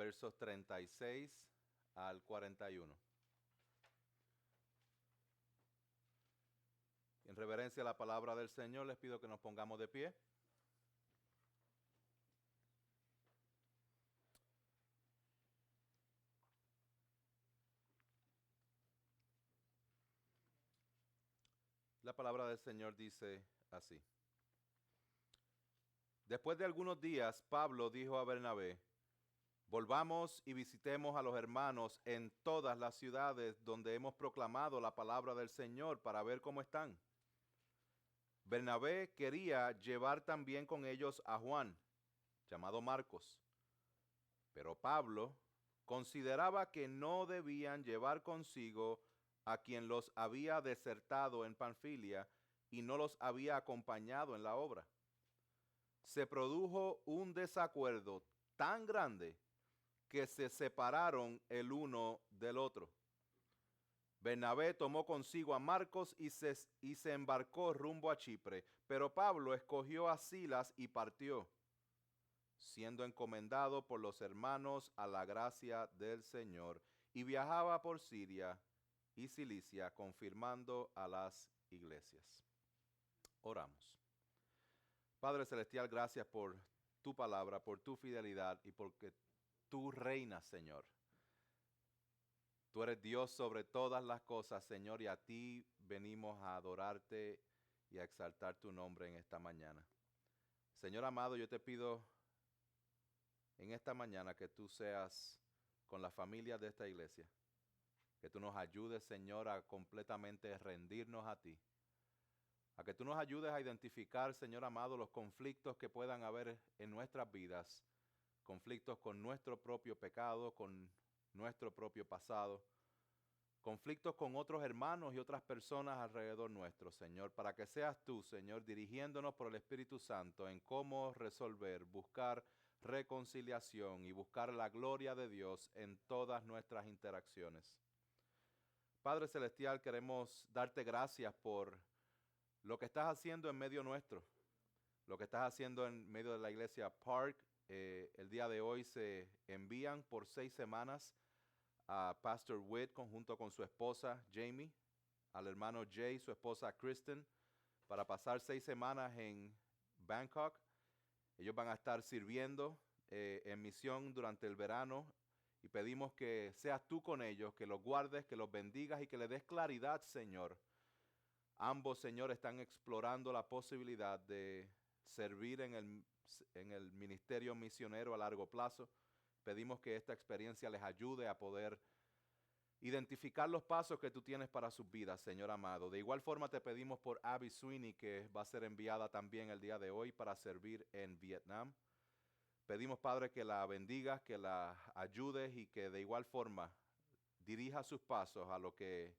versos 36 al 41. En reverencia a la palabra del Señor, les pido que nos pongamos de pie. La palabra del Señor dice así. Después de algunos días, Pablo dijo a Bernabé: volvamos y visitemos a los hermanos en todas las ciudades donde hemos proclamado la palabra del Señor para ver cómo están. Bernabé quería llevar también con ellos a Juan, llamado Marcos, pero Pablo consideraba que no debían llevar consigo a quien los había desertado en Panfilia y no los había acompañado en la obra. Se produjo un desacuerdo tan grande que se separaron el uno del otro. Bernabé tomó consigo a Marcos y se embarcó rumbo a Chipre, pero Pablo escogió a Silas y partió, siendo encomendado por los hermanos a la gracia del Señor, y viajaba por Siria y Cilicia, confirmando a las iglesias. Oramos. Padre Celestial, gracias por tu palabra, por tu fidelidad y porque tú reinas, Señor. Tú eres Dios sobre todas las cosas, Señor, y a ti venimos a adorarte y a exaltar tu nombre en esta mañana. Señor amado, yo te pido en esta mañana que tú seas con la familia de esta iglesia, que tú nos ayudes, Señor, a completamente rendirnos a ti, a que tú nos ayudes a identificar, Señor amado, los conflictos que puedan haber en nuestras vidas, conflictos con nuestro propio pecado, con nuestro propio pasado, conflictos con otros hermanos y otras personas alrededor nuestro, Señor, para que seas tú, Señor, dirigiéndonos por el Espíritu Santo en cómo resolver, buscar reconciliación y buscar la gloria de Dios en todas nuestras interacciones. Padre Celestial, queremos darte gracias por lo que estás haciendo en medio nuestro, lo que estás haciendo en medio de la iglesia Park. El día de hoy se envían por 6 semanas a Pastor Witt junto con su esposa Jamie, al hermano Jay, su esposa Kristen, para pasar 6 semanas en Bangkok. Ellos van a estar sirviendo en misión durante el verano y pedimos que seas tú con ellos, que los guardes, que los bendigas y que les des claridad, Señor. Ambos, Señor, están explorando la posibilidad de servir en el ministerio misionero a largo plazo. Pedimos que esta experiencia les ayude a poder identificar los pasos que tú tienes para sus vidas, Señor amado. De igual forma te pedimos por Abby Sweeney, que va a ser enviada también el día de hoy para servir en Vietnam. Pedimos, Padre, que la bendigas, que la ayudes y que de igual forma dirija sus pasos a lo que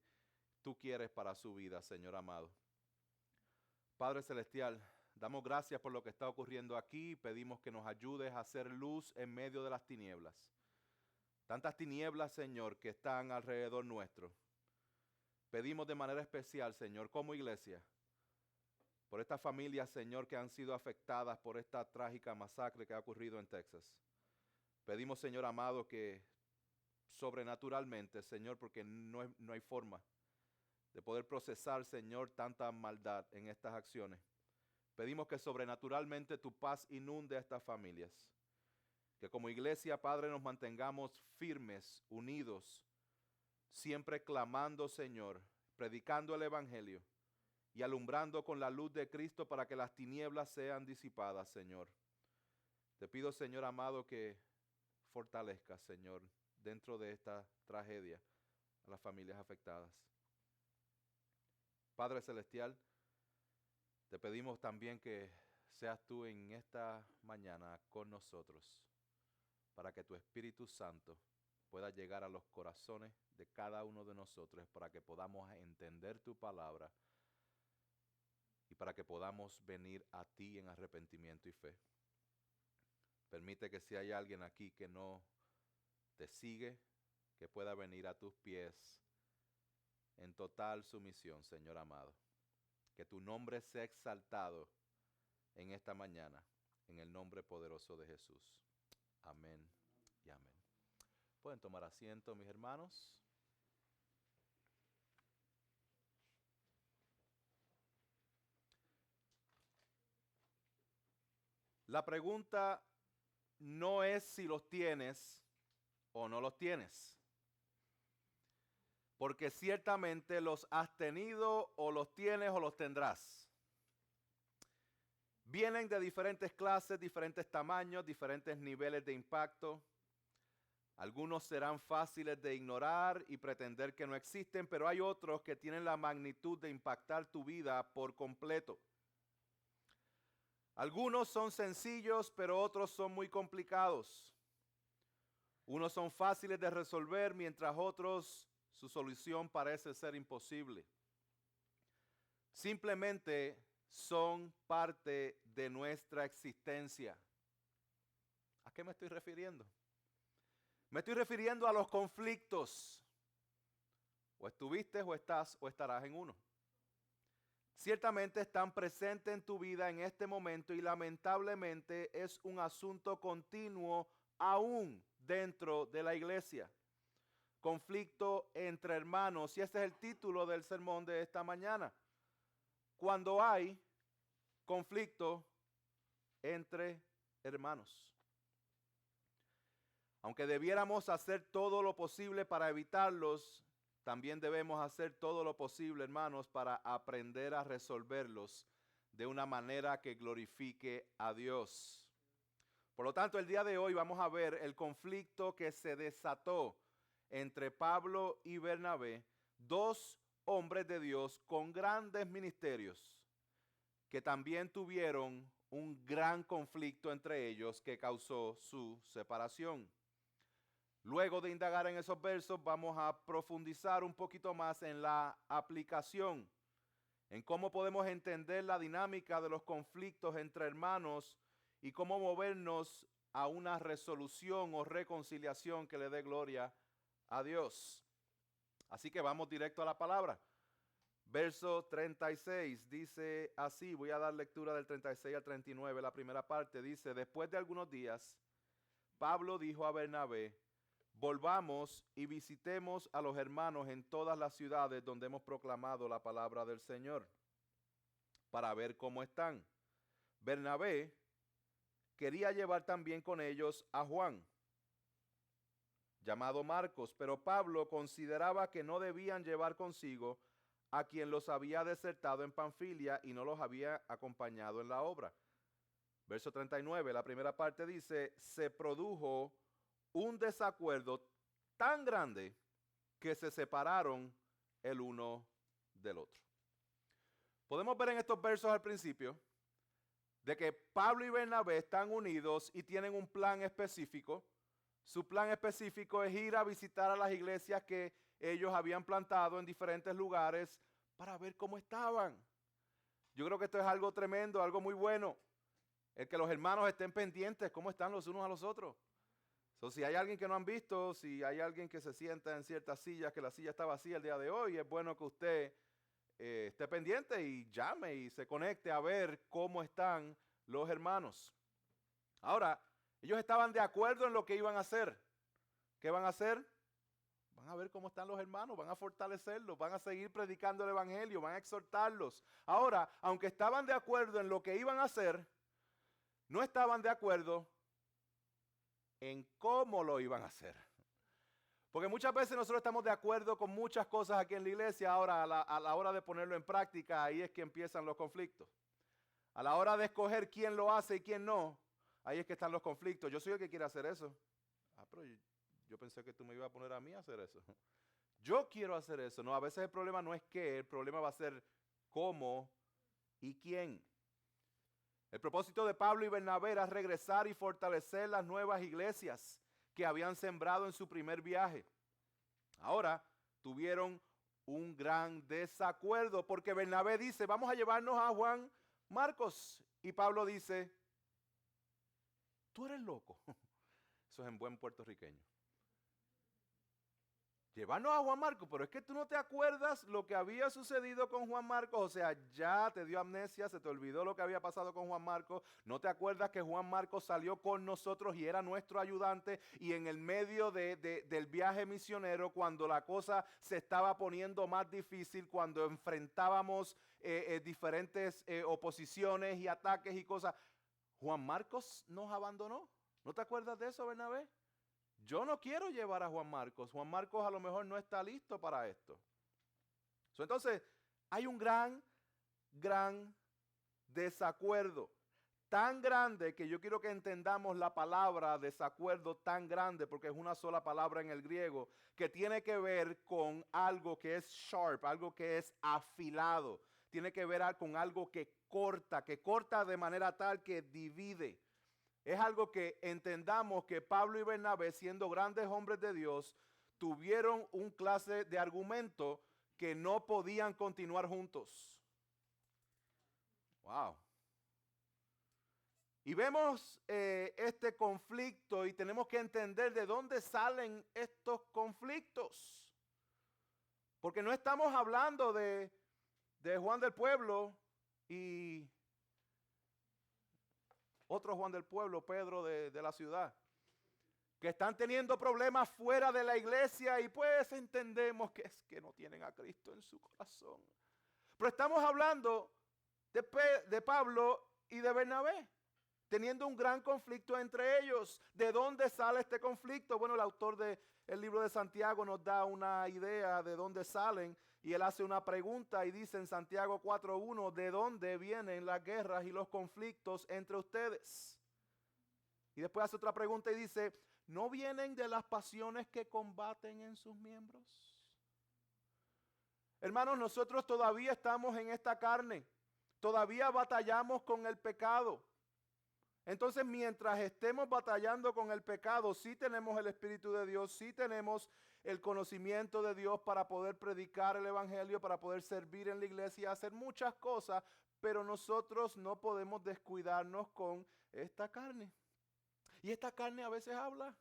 tú quieres para su vida, Señor amado. Padre Celestial, damos gracias por lo que está ocurriendo aquí y pedimos que nos ayudes a hacer luz en medio de las tinieblas. Tantas tinieblas, Señor, que están alrededor nuestro. Pedimos de manera especial, Señor, como iglesia, por estas familias, Señor, que han sido afectadas por esta trágica masacre que ha ocurrido en Texas. Pedimos, Señor amado, que sobrenaturalmente, Señor, porque no hay forma de poder procesar, Señor, tanta maldad en estas acciones. Pedimos que sobrenaturalmente tu paz inunde a estas familias. Que como iglesia, Padre, nos mantengamos firmes, unidos, siempre clamando, Señor, predicando el Evangelio y alumbrando con la luz de Cristo para que las tinieblas sean disipadas, Señor. Te pido, Señor amado, que fortalezcas, Señor, dentro de esta tragedia a las familias afectadas. Padre Celestial, te pedimos también que seas tú en esta mañana con nosotros, para que tu Espíritu Santo pueda llegar a los corazones de cada uno de nosotros, para que podamos entender tu palabra y para que podamos venir a ti en arrepentimiento y fe. Permite que si hay alguien aquí que no te sigue, que pueda venir a tus pies en total sumisión, Señor amado. Que tu nombre sea exaltado en esta mañana, en el nombre poderoso de Jesús. Amén y amén. Pueden tomar asiento, mis hermanos. La pregunta no es si los tienes o no los tienes, porque ciertamente los has tenido o los tienes o los tendrás. Vienen de diferentes clases, diferentes tamaños, diferentes niveles de impacto. Algunos serán fáciles de ignorar y pretender que no existen, pero hay otros que tienen la magnitud de impactar tu vida por completo. Algunos son sencillos, pero otros son muy complicados. Unos son fáciles de resolver, mientras otros su solución parece ser imposible. Simplemente son parte de nuestra existencia. ¿A qué me estoy refiriendo? Me estoy refiriendo a los conflictos. O estuviste, o estás, o estarás en uno. Ciertamente están presentes en tu vida en este momento y lamentablemente es un asunto continuo aún dentro de la iglesia. Conflicto entre hermanos, y ese es el título del sermón de esta mañana. Cuando hay conflicto entre hermanos. Aunque debiéramos hacer todo lo posible para evitarlos, también debemos hacer todo lo posible, hermanos, para aprender a resolverlos de una manera que glorifique a Dios. Por lo tanto, el día de hoy vamos a ver el conflicto que se desató entre Pablo y Bernabé, dos hombres de Dios con grandes ministerios, que también tuvieron un gran conflicto entre ellos que causó su separación. Luego de indagar en esos versos, vamos a profundizar un poquito más en la aplicación, en cómo podemos entender la dinámica de los conflictos entre hermanos y cómo movernos a una resolución o reconciliación que le dé gloria a Dios. Así que vamos directo a la palabra. Verso 36 dice así, voy a dar lectura del 36 al 39, la primera parte dice: después de algunos días, Pablo dijo a Bernabé: volvamos y visitemos a los hermanos en todas las ciudades donde hemos proclamado la palabra del Señor, para ver cómo están. Bernabé quería llevar también con ellos a Juan, llamado Marcos, pero Pablo consideraba que no debían llevar consigo a quien los había desertado en Panfilia y no los había acompañado en la obra. Verso 39, la primera parte dice: se produjo un desacuerdo tan grande que se separaron el uno del otro. Podemos ver en estos versos al principio de que Pablo y Bernabé están unidos y tienen un plan específico. Su plan específico es ir a visitar a las iglesias que ellos habían plantado en diferentes lugares para ver cómo estaban. Yo creo que esto es algo tremendo, algo muy bueno. El que los hermanos estén pendientes cómo están los unos a los otros. Si hay alguien que no han visto, si hay alguien que se sienta en ciertas sillas, que la silla está vacía el día de hoy, es bueno que usted esté pendiente y llame y se conecte a ver cómo están los hermanos. Ahora, ellos estaban de acuerdo en lo que iban a hacer. ¿Qué van a hacer? Van a ver cómo están los hermanos, van a fortalecerlos, van a seguir predicando el evangelio, van a exhortarlos. Ahora, aunque estaban de acuerdo en lo que iban a hacer, no estaban de acuerdo en cómo lo iban a hacer. Porque muchas veces nosotros estamos de acuerdo con muchas cosas aquí en la iglesia, ahora a la hora de ponerlo en práctica, ahí es que empiezan los conflictos. A la hora de escoger quién lo hace y quién no, ahí es que están los conflictos. Yo soy el que quiere hacer eso. Pero yo pensé que tú me ibas a poner a mí a hacer eso. Yo quiero hacer eso. No, a veces el problema no es qué, el problema va a ser cómo y quién. El propósito de Pablo y Bernabé era regresar y fortalecer las nuevas iglesias que habían sembrado en su primer viaje. Ahora tuvieron un gran desacuerdo porque Bernabé dice: vamos a llevarnos a Juan Marcos. Y Pablo dice: tú eres loco. Eso es en buen puertorriqueño. llevarnos a Juan Marcos, pero es que tú no te acuerdas lo que había sucedido con Juan Marcos, o sea, ya te dio amnesia, se te olvidó lo que había pasado con Juan Marcos, no te acuerdas que Juan Marcos salió con nosotros y era nuestro ayudante, y en el medio del viaje misionero, cuando la cosa se estaba poniendo más difícil, cuando enfrentábamos diferentes oposiciones y ataques y cosas, Juan Marcos nos abandonó. ¿No te acuerdas de eso, Bernabé? Yo no quiero llevar a Juan Marcos. Juan Marcos a lo mejor no está listo para esto. Entonces, hay un gran desacuerdo. Tan grande que yo quiero que entendamos la palabra desacuerdo tan grande, porque es una sola palabra en el griego, que tiene que ver con algo que es sharp, algo que es afilado. Tiene que ver con algo que corta de manera tal que divide. Es algo que entendamos que Pablo y Bernabé, siendo grandes hombres de Dios, tuvieron un clase de argumento que no podían continuar juntos. Wow. Y vemos este conflicto y tenemos que entender de dónde salen estos conflictos. Porque no estamos hablando de Juan del Pueblo y otro Juan del Pueblo, Pedro de la ciudad, que están teniendo problemas fuera de la iglesia y pues entendemos que es que no tienen a Cristo en su corazón. Pero estamos hablando de Pablo y de Bernabé, teniendo un gran conflicto entre ellos. ¿De dónde sale este conflicto? Bueno, el autor del libro de Santiago nos da una idea de dónde salen. Y él hace una pregunta y dice en Santiago 4:1, ¿de dónde vienen las guerras y los conflictos entre ustedes? Y después hace otra pregunta y dice, ¿no vienen de las pasiones que combaten en sus miembros? Hermanos, nosotros todavía estamos en esta carne, todavía batallamos con el pecado. Entonces, mientras estemos batallando con el pecado, sí tenemos el Espíritu de Dios, sí tenemos el conocimiento de Dios para poder predicar el Evangelio, para poder servir en la iglesia, hacer muchas cosas, pero nosotros no podemos descuidarnos con esta carne. Y esta carne a veces habla.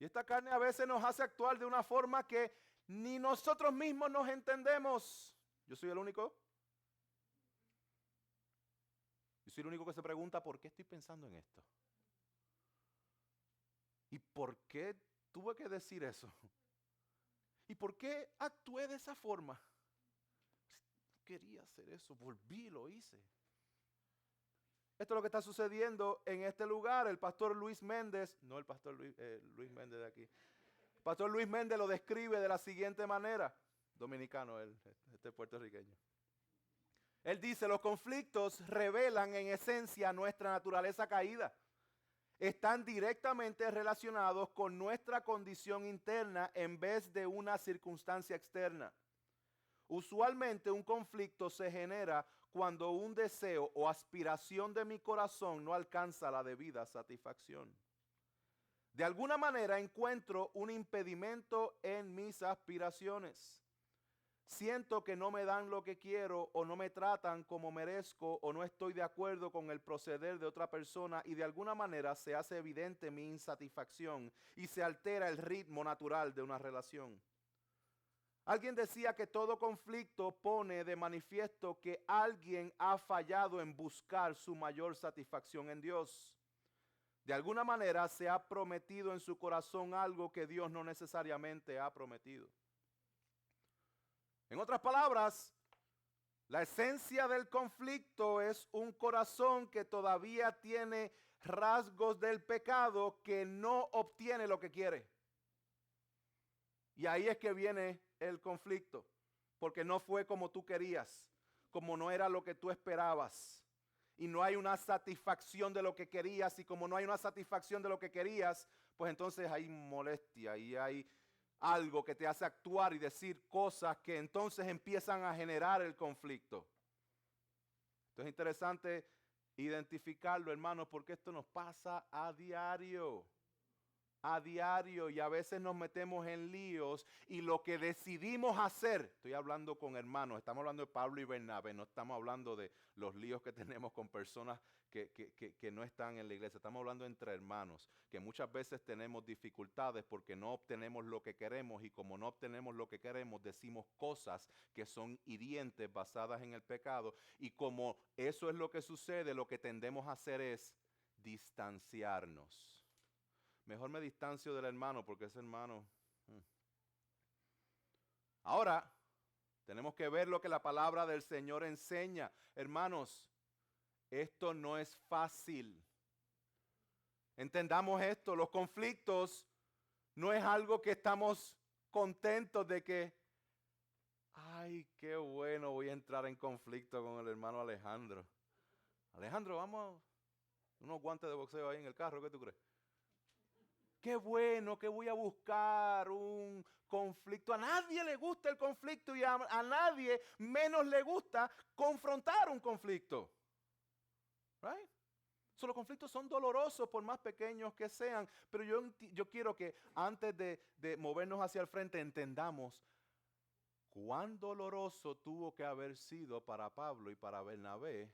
Y esta carne a veces nos hace actuar de una forma que ni nosotros mismos nos entendemos. ¿Yo soy el único? Yo soy el único que se pregunta por qué estoy pensando en esto. ¿Y por qué tuve que decir eso? ¿Y por qué actué de esa forma? Quería hacer eso, volví y lo hice. Esto es lo que está sucediendo en este lugar. El pastor Luis Méndez, no el pastor Luis Méndez de aquí. El pastor Luis Méndez lo describe de la siguiente manera. Dominicano, este puertorriqueño. Él dice, los conflictos revelan en esencia nuestra naturaleza caída. Están directamente relacionados con nuestra condición interna en vez de una circunstancia externa. Usualmente un conflicto se genera cuando un deseo o aspiración de mi corazón no alcanza la debida satisfacción. De alguna manera encuentro un impedimento en mis aspiraciones. Siento que no me dan lo que quiero o no me tratan como merezco o no estoy de acuerdo con el proceder de otra persona y de alguna manera se hace evidente mi insatisfacción y se altera el ritmo natural de una relación. Alguien decía que todo conflicto pone de manifiesto que alguien ha fallado en buscar su mayor satisfacción en Dios. De alguna manera se ha prometido en su corazón algo que Dios no necesariamente ha prometido. En otras palabras, la esencia del conflicto es un corazón que todavía tiene rasgos del pecado, que no obtiene lo que quiere. Y ahí es que viene el conflicto, porque no fue como tú querías, como no era lo que tú esperabas. Y no hay una satisfacción de lo que querías, y como no hay una satisfacción de lo que querías, pues entonces hay molestia y hay algo que te hace actuar y decir cosas que entonces empiezan a generar el conflicto. Entonces es interesante identificarlo, hermanos, porque esto nos pasa a diario. A diario, y a veces nos metemos en líos y lo que decidimos hacer, estoy hablando con hermanos, estamos hablando de Pablo y Bernabé, no estamos hablando de los líos que tenemos con personas que no están en la iglesia. Estamos hablando entre hermanos, que muchas veces tenemos dificultades porque no obtenemos lo que queremos, y como no obtenemos lo que queremos, decimos cosas que son hirientes basadas en el pecado, y como eso es lo que sucede, lo que tendemos a hacer es distanciarnos. Mejor me distancio del hermano porque ese hermano... Ahora, tenemos que ver lo que la palabra del Señor enseña. Hermanos, esto no es fácil. Entendamos esto, los conflictos no es algo que estamos contentos de que, ay, qué bueno, voy a entrar en conflicto con el hermano Alejandro. Alejandro, vamos a unos guantes de boxeo ahí en el carro, ¿qué tú crees? Qué bueno que voy a buscar un conflicto. A nadie le gusta el conflicto y a nadie menos le gusta confrontar un conflicto. Right? So, los conflictos son dolorosos por más pequeños que sean, pero yo quiero que antes de movernos hacia el frente entendamos cuán doloroso tuvo que haber sido para Pablo y para Bernabé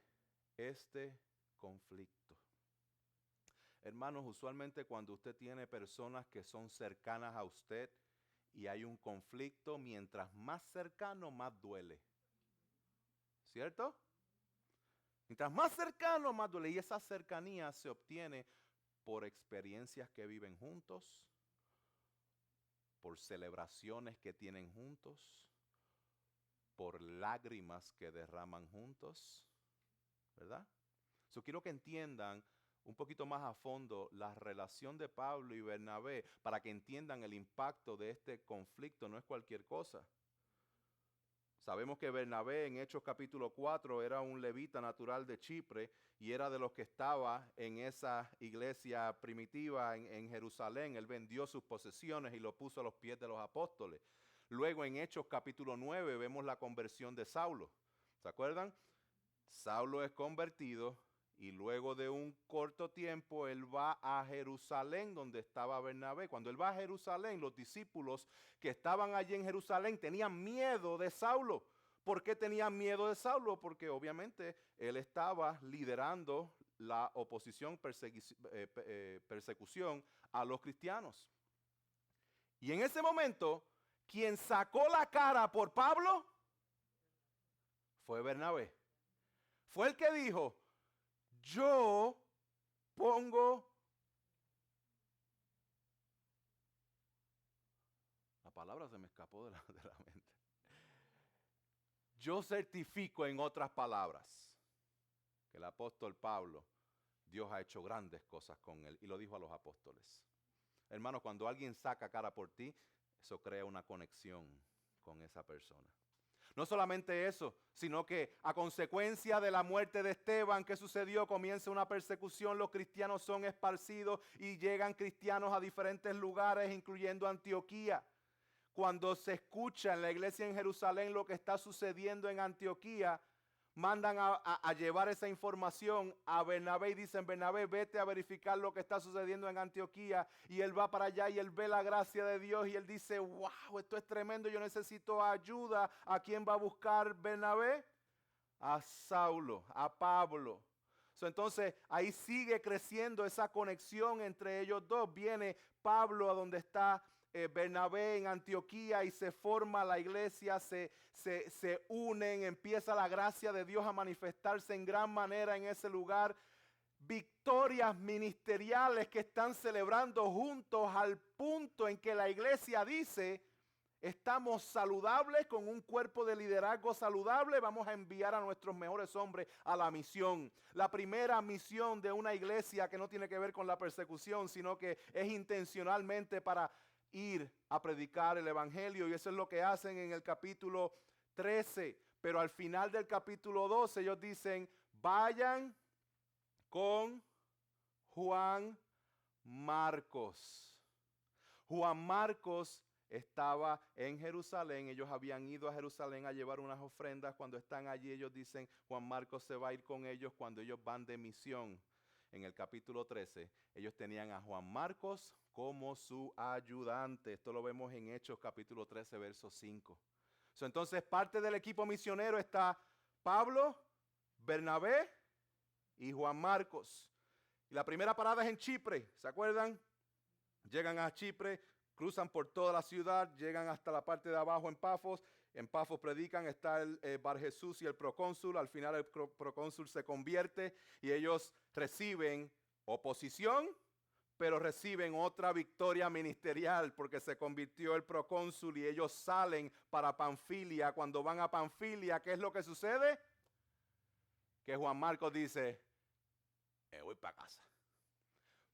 este conflicto. Hermanos, usualmente cuando usted tiene personas que son cercanas a usted y hay un conflicto, mientras más cercano, más duele. ¿Cierto? Mientras más cercano, más duele. Y esa cercanía se obtiene por experiencias que viven juntos, por celebraciones que tienen juntos, por lágrimas que derraman juntos, ¿verdad? So, quiero que entiendan un poquito más a fondo la relación de Pablo y Bernabé para que entiendan el impacto de este conflicto. No es cualquier cosa. Sabemos que Bernabé en Hechos capítulo 4 era un levita natural de Chipre y era de los que estaba en esa iglesia primitiva en Jerusalén. Él vendió sus posesiones y lo puso a los pies de los apóstoles. Luego en Hechos capítulo 9 vemos la conversión de Saulo. ¿Se acuerdan? Saulo es convertido y luego de un corto tiempo él va a Jerusalén donde estaba Bernabé. Cuando él va a Jerusalén, los discípulos que estaban allí en Jerusalén tenían miedo de Saulo. ¿Por qué tenían miedo de Saulo? Porque obviamente él estaba liderando la oposición, persecución a los cristianos. Y en ese momento, quien sacó la cara por Pablo fue Bernabé. Fue el que dijo, yo pongo, la palabra se me escapó de la mente. Yo certifico, en otras palabras, que el apóstol Pablo, Dios ha hecho grandes cosas con él, y lo dijo a los apóstoles. Hermanos, cuando alguien saca cara por ti, eso crea una conexión con esa persona. No solamente eso, sino que a consecuencia de la muerte de Esteban, ¿qué sucedió? Comienza una persecución, los cristianos son esparcidos y llegan cristianos a diferentes lugares, incluyendo Antioquía. Cuando se escucha en la iglesia en Jerusalén lo que está sucediendo en Antioquía, mandan a llevar esa información a Bernabé y dicen, Bernabé, vete a verificar lo que está sucediendo en Antioquía. Y él va para allá y él ve la gracia de Dios y él dice, wow, esto es tremendo, yo necesito ayuda. ¿A quién va a buscar Bernabé? A Saulo, a Pablo. Entonces ahí sigue creciendo esa conexión entre ellos dos. Viene Pablo a donde está Bernabé en Antioquía y se forma la iglesia, se unen, empieza la gracia de Dios a manifestarse en gran manera en ese lugar. Victorias ministeriales que están celebrando juntos al punto en que la iglesia dice, estamos saludables, con un cuerpo de liderazgo saludable, vamos a enviar a nuestros mejores hombres a la misión. La primera misión de una iglesia que no tiene que ver con la persecución, sino que es intencionalmente para ir a predicar el evangelio, y eso es lo que hacen en el capítulo 13. Pero al final del capítulo 12 ellos dicen, vayan con Juan Marcos. Juan Marcos estaba en Jerusalén, ellos habían ido a Jerusalén a llevar unas ofrendas. Cuando están allí ellos dicen, Juan Marcos se va a ir con ellos cuando ellos van de misión. En el capítulo 13, ellos tenían a Juan Marcos como su ayudante. Esto lo vemos en Hechos capítulo 13, verso 5. Entonces parte del equipo misionero está Pablo, Bernabé y Juan Marcos. Y la primera parada es en Chipre, ¿se acuerdan? Llegan a Chipre, cruzan por toda la ciudad, llegan hasta la parte de abajo en Pafos. En Pafos predican, está el Bar Jesús y el procónsul. Al final el procónsul se convierte y ellos reciben oposición, pero reciben otra victoria ministerial porque se convirtió el procónsul y ellos salen para Panfilia. Cuando van a Panfilia, ¿qué es lo que sucede? Que Juan Marcos dice, me voy para casa.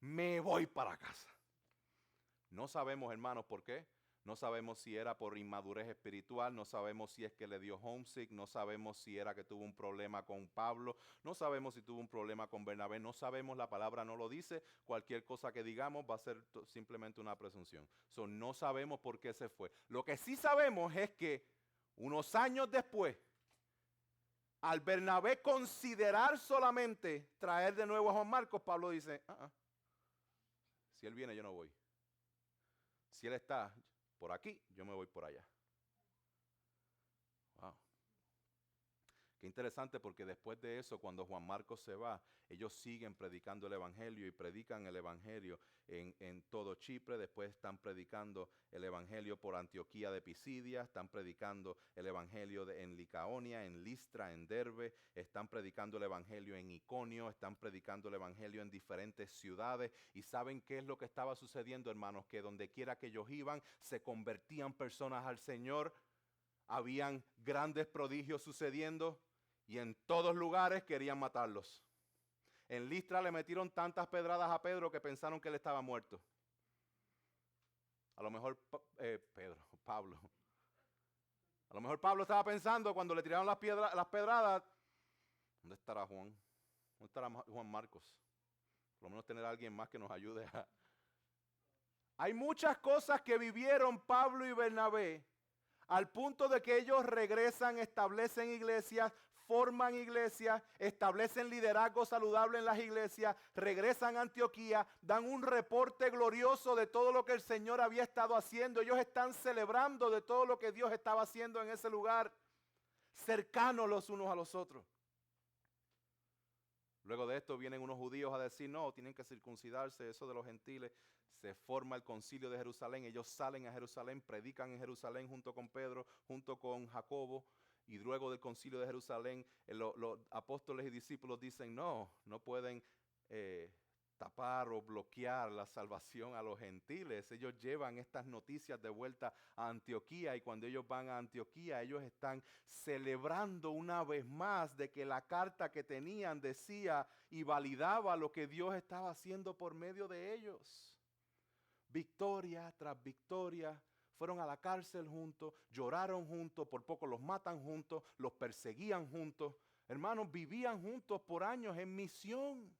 Me voy para casa. No sabemos, hermanos, por qué. No sabemos si era por inmadurez espiritual, no sabemos si es que le dio homesick, no sabemos si era que tuvo un problema con Pablo, no sabemos si tuvo un problema con Bernabé, no sabemos, la palabra no lo dice, cualquier cosa que digamos va a ser simplemente una presunción. So, no sabemos por qué se fue. Lo que sí sabemos es que unos años después, al Bernabé considerar solamente traer de nuevo a Juan Marcos, Pablo dice, si él viene yo no voy. Si él está por aquí, yo me voy por allá. Wow. Qué interesante, porque después de eso, cuando Juan Marcos se va, ellos siguen predicando el evangelio y predican el evangelio en todo Chipre. Después están predicando el evangelio por Antioquía de Pisidia, están predicando el evangelio en Licaonia, en Listra, en Derbe, están predicando el evangelio en Iconio, están predicando el evangelio en diferentes ciudades. ¿Y saben qué es lo que estaba sucediendo, hermanos? Que donde quiera que ellos iban, se convertían personas al Señor. Habían grandes prodigios sucediendo y en todos lugares querían matarlos. En Listra le metieron tantas pedradas a Pedro que pensaron que él estaba muerto. A lo mejor Pablo. A lo mejor Pablo estaba pensando cuando le tiraron las pedradas, ¿dónde estará Juan? ¿Dónde estará Juan Marcos? Por lo menos tener a alguien más que nos ayude a... Hay muchas cosas que vivieron Pablo y Bernabé al punto de que ellos regresan, establecen iglesias, forman iglesias, establecen liderazgo saludable en las iglesias, regresan a Antioquía, dan un reporte glorioso de todo lo que el Señor había estado haciendo. Ellos están celebrando de todo lo que Dios estaba haciendo en ese lugar, cercanos los unos a los otros. Luego de esto vienen unos judíos a decir, no, tienen que circuncidarse, eso de los gentiles. Se forma el concilio de Jerusalén, ellos salen a Jerusalén, predican en Jerusalén junto con Pedro, junto con Jacobo. Y luego del concilio de Jerusalén, los apóstoles y discípulos dicen, no pueden tapar o bloquear la salvación a los gentiles. Ellos llevan estas noticias de vuelta a Antioquía, y cuando ellos van a Antioquía, ellos están celebrando una vez más de que la carta que tenían decía y validaba lo que Dios estaba haciendo por medio de ellos. Victoria tras victoria. Fueron a la cárcel juntos, lloraron juntos, por poco los matan juntos, los perseguían juntos. Hermanos, vivían juntos por años en misión.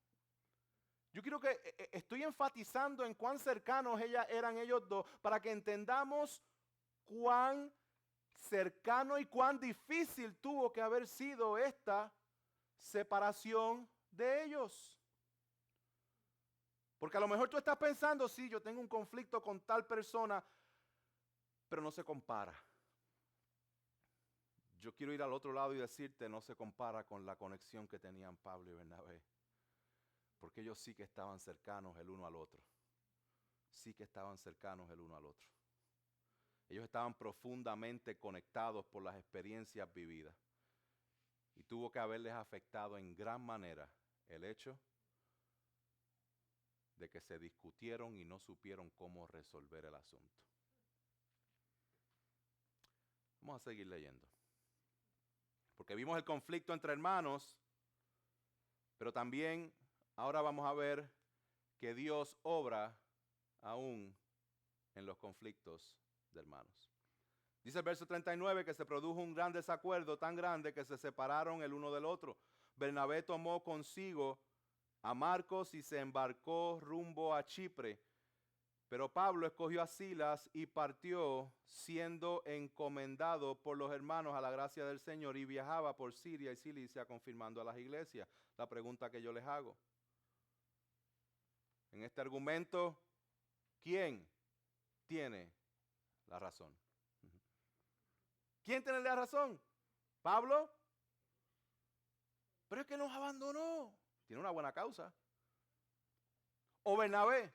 Yo quiero que estoy enfatizando en cuán cercanos eran ellos dos, para que entendamos cuán cercano y cuán difícil tuvo que haber sido esta separación de ellos. Porque a lo mejor tú estás pensando, sí, yo tengo un conflicto con tal persona, pero no se compara. Yo quiero ir al otro lado y decirte, no se compara con la conexión que tenían Pablo y Bernabé. Porque ellos sí que estaban cercanos el uno al otro. Sí que estaban cercanos el uno al otro. Ellos estaban profundamente conectados por las experiencias vividas. Y tuvo que haberles afectado en gran manera el hecho de que se discutieron y no supieron cómo resolver el asunto. Vamos a seguir leyendo. Porque vimos el conflicto entre hermanos, pero también ahora vamos a ver que Dios obra aún en los conflictos de hermanos. Dice el verso 39 que se produjo un gran desacuerdo, tan grande que se separaron el uno del otro. Bernabé tomó consigo a Marcos y se embarcó rumbo a Chipre. Pero Pablo escogió a Silas y partió, siendo encomendado por los hermanos a la gracia del Señor, y viajaba por Siria y Cilicia confirmando a las iglesias. La pregunta que yo les hago: en este argumento, ¿quién tiene la razón? ¿Quién tiene la razón? ¿Pablo? Pero es que nos abandonó. tiene una buena causa. O Bernabé,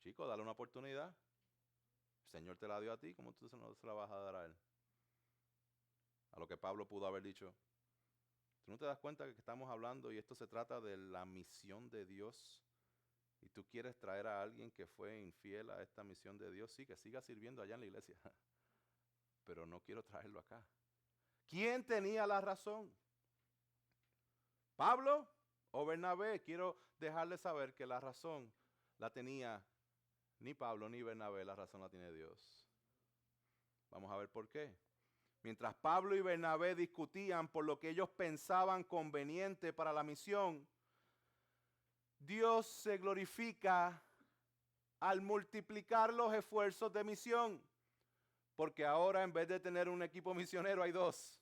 chico, dale una oportunidad. El Señor te la dio a ti, ¿cómo tú no se la vas a dar a él? A lo que Pablo pudo haber dicho, ¿tú no te das cuenta que estamos hablando y esto se trata de la misión de Dios? Y tú quieres traer a alguien que fue infiel a esta misión de Dios, sí, que siga sirviendo allá en la iglesia, pero no quiero traerlo acá. ¿Quién tenía la razón? ¿Pablo o Bernabé? Quiero dejarles saber que la razón la tenía ni Pablo ni Bernabé, la razón la tiene Dios. Vamos a ver por qué. Mientras Pablo y Bernabé discutían por lo que ellos pensaban conveniente para la misión, Dios se glorifica al multiplicar los esfuerzos de misión. Porque ahora en vez de tener un equipo misionero hay dos.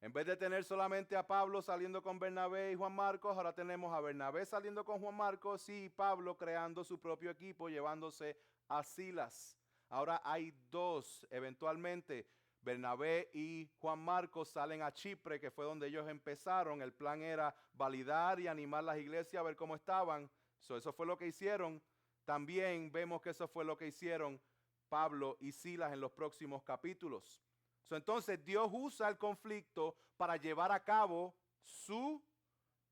En vez de tener solamente a Pablo saliendo con Bernabé y Juan Marcos, ahora tenemos a Bernabé saliendo con Juan Marcos y Pablo creando su propio equipo, llevándose a Silas. Ahora hay dos, eventualmente Bernabé y Juan Marcos salen a Chipre, que fue donde ellos empezaron. El plan era validar y animar las iglesias a ver cómo estaban. Eso fue lo que hicieron. También vemos que eso fue lo que hicieron Pablo y Silas en los próximos capítulos. Entonces Dios usa el conflicto para llevar a cabo su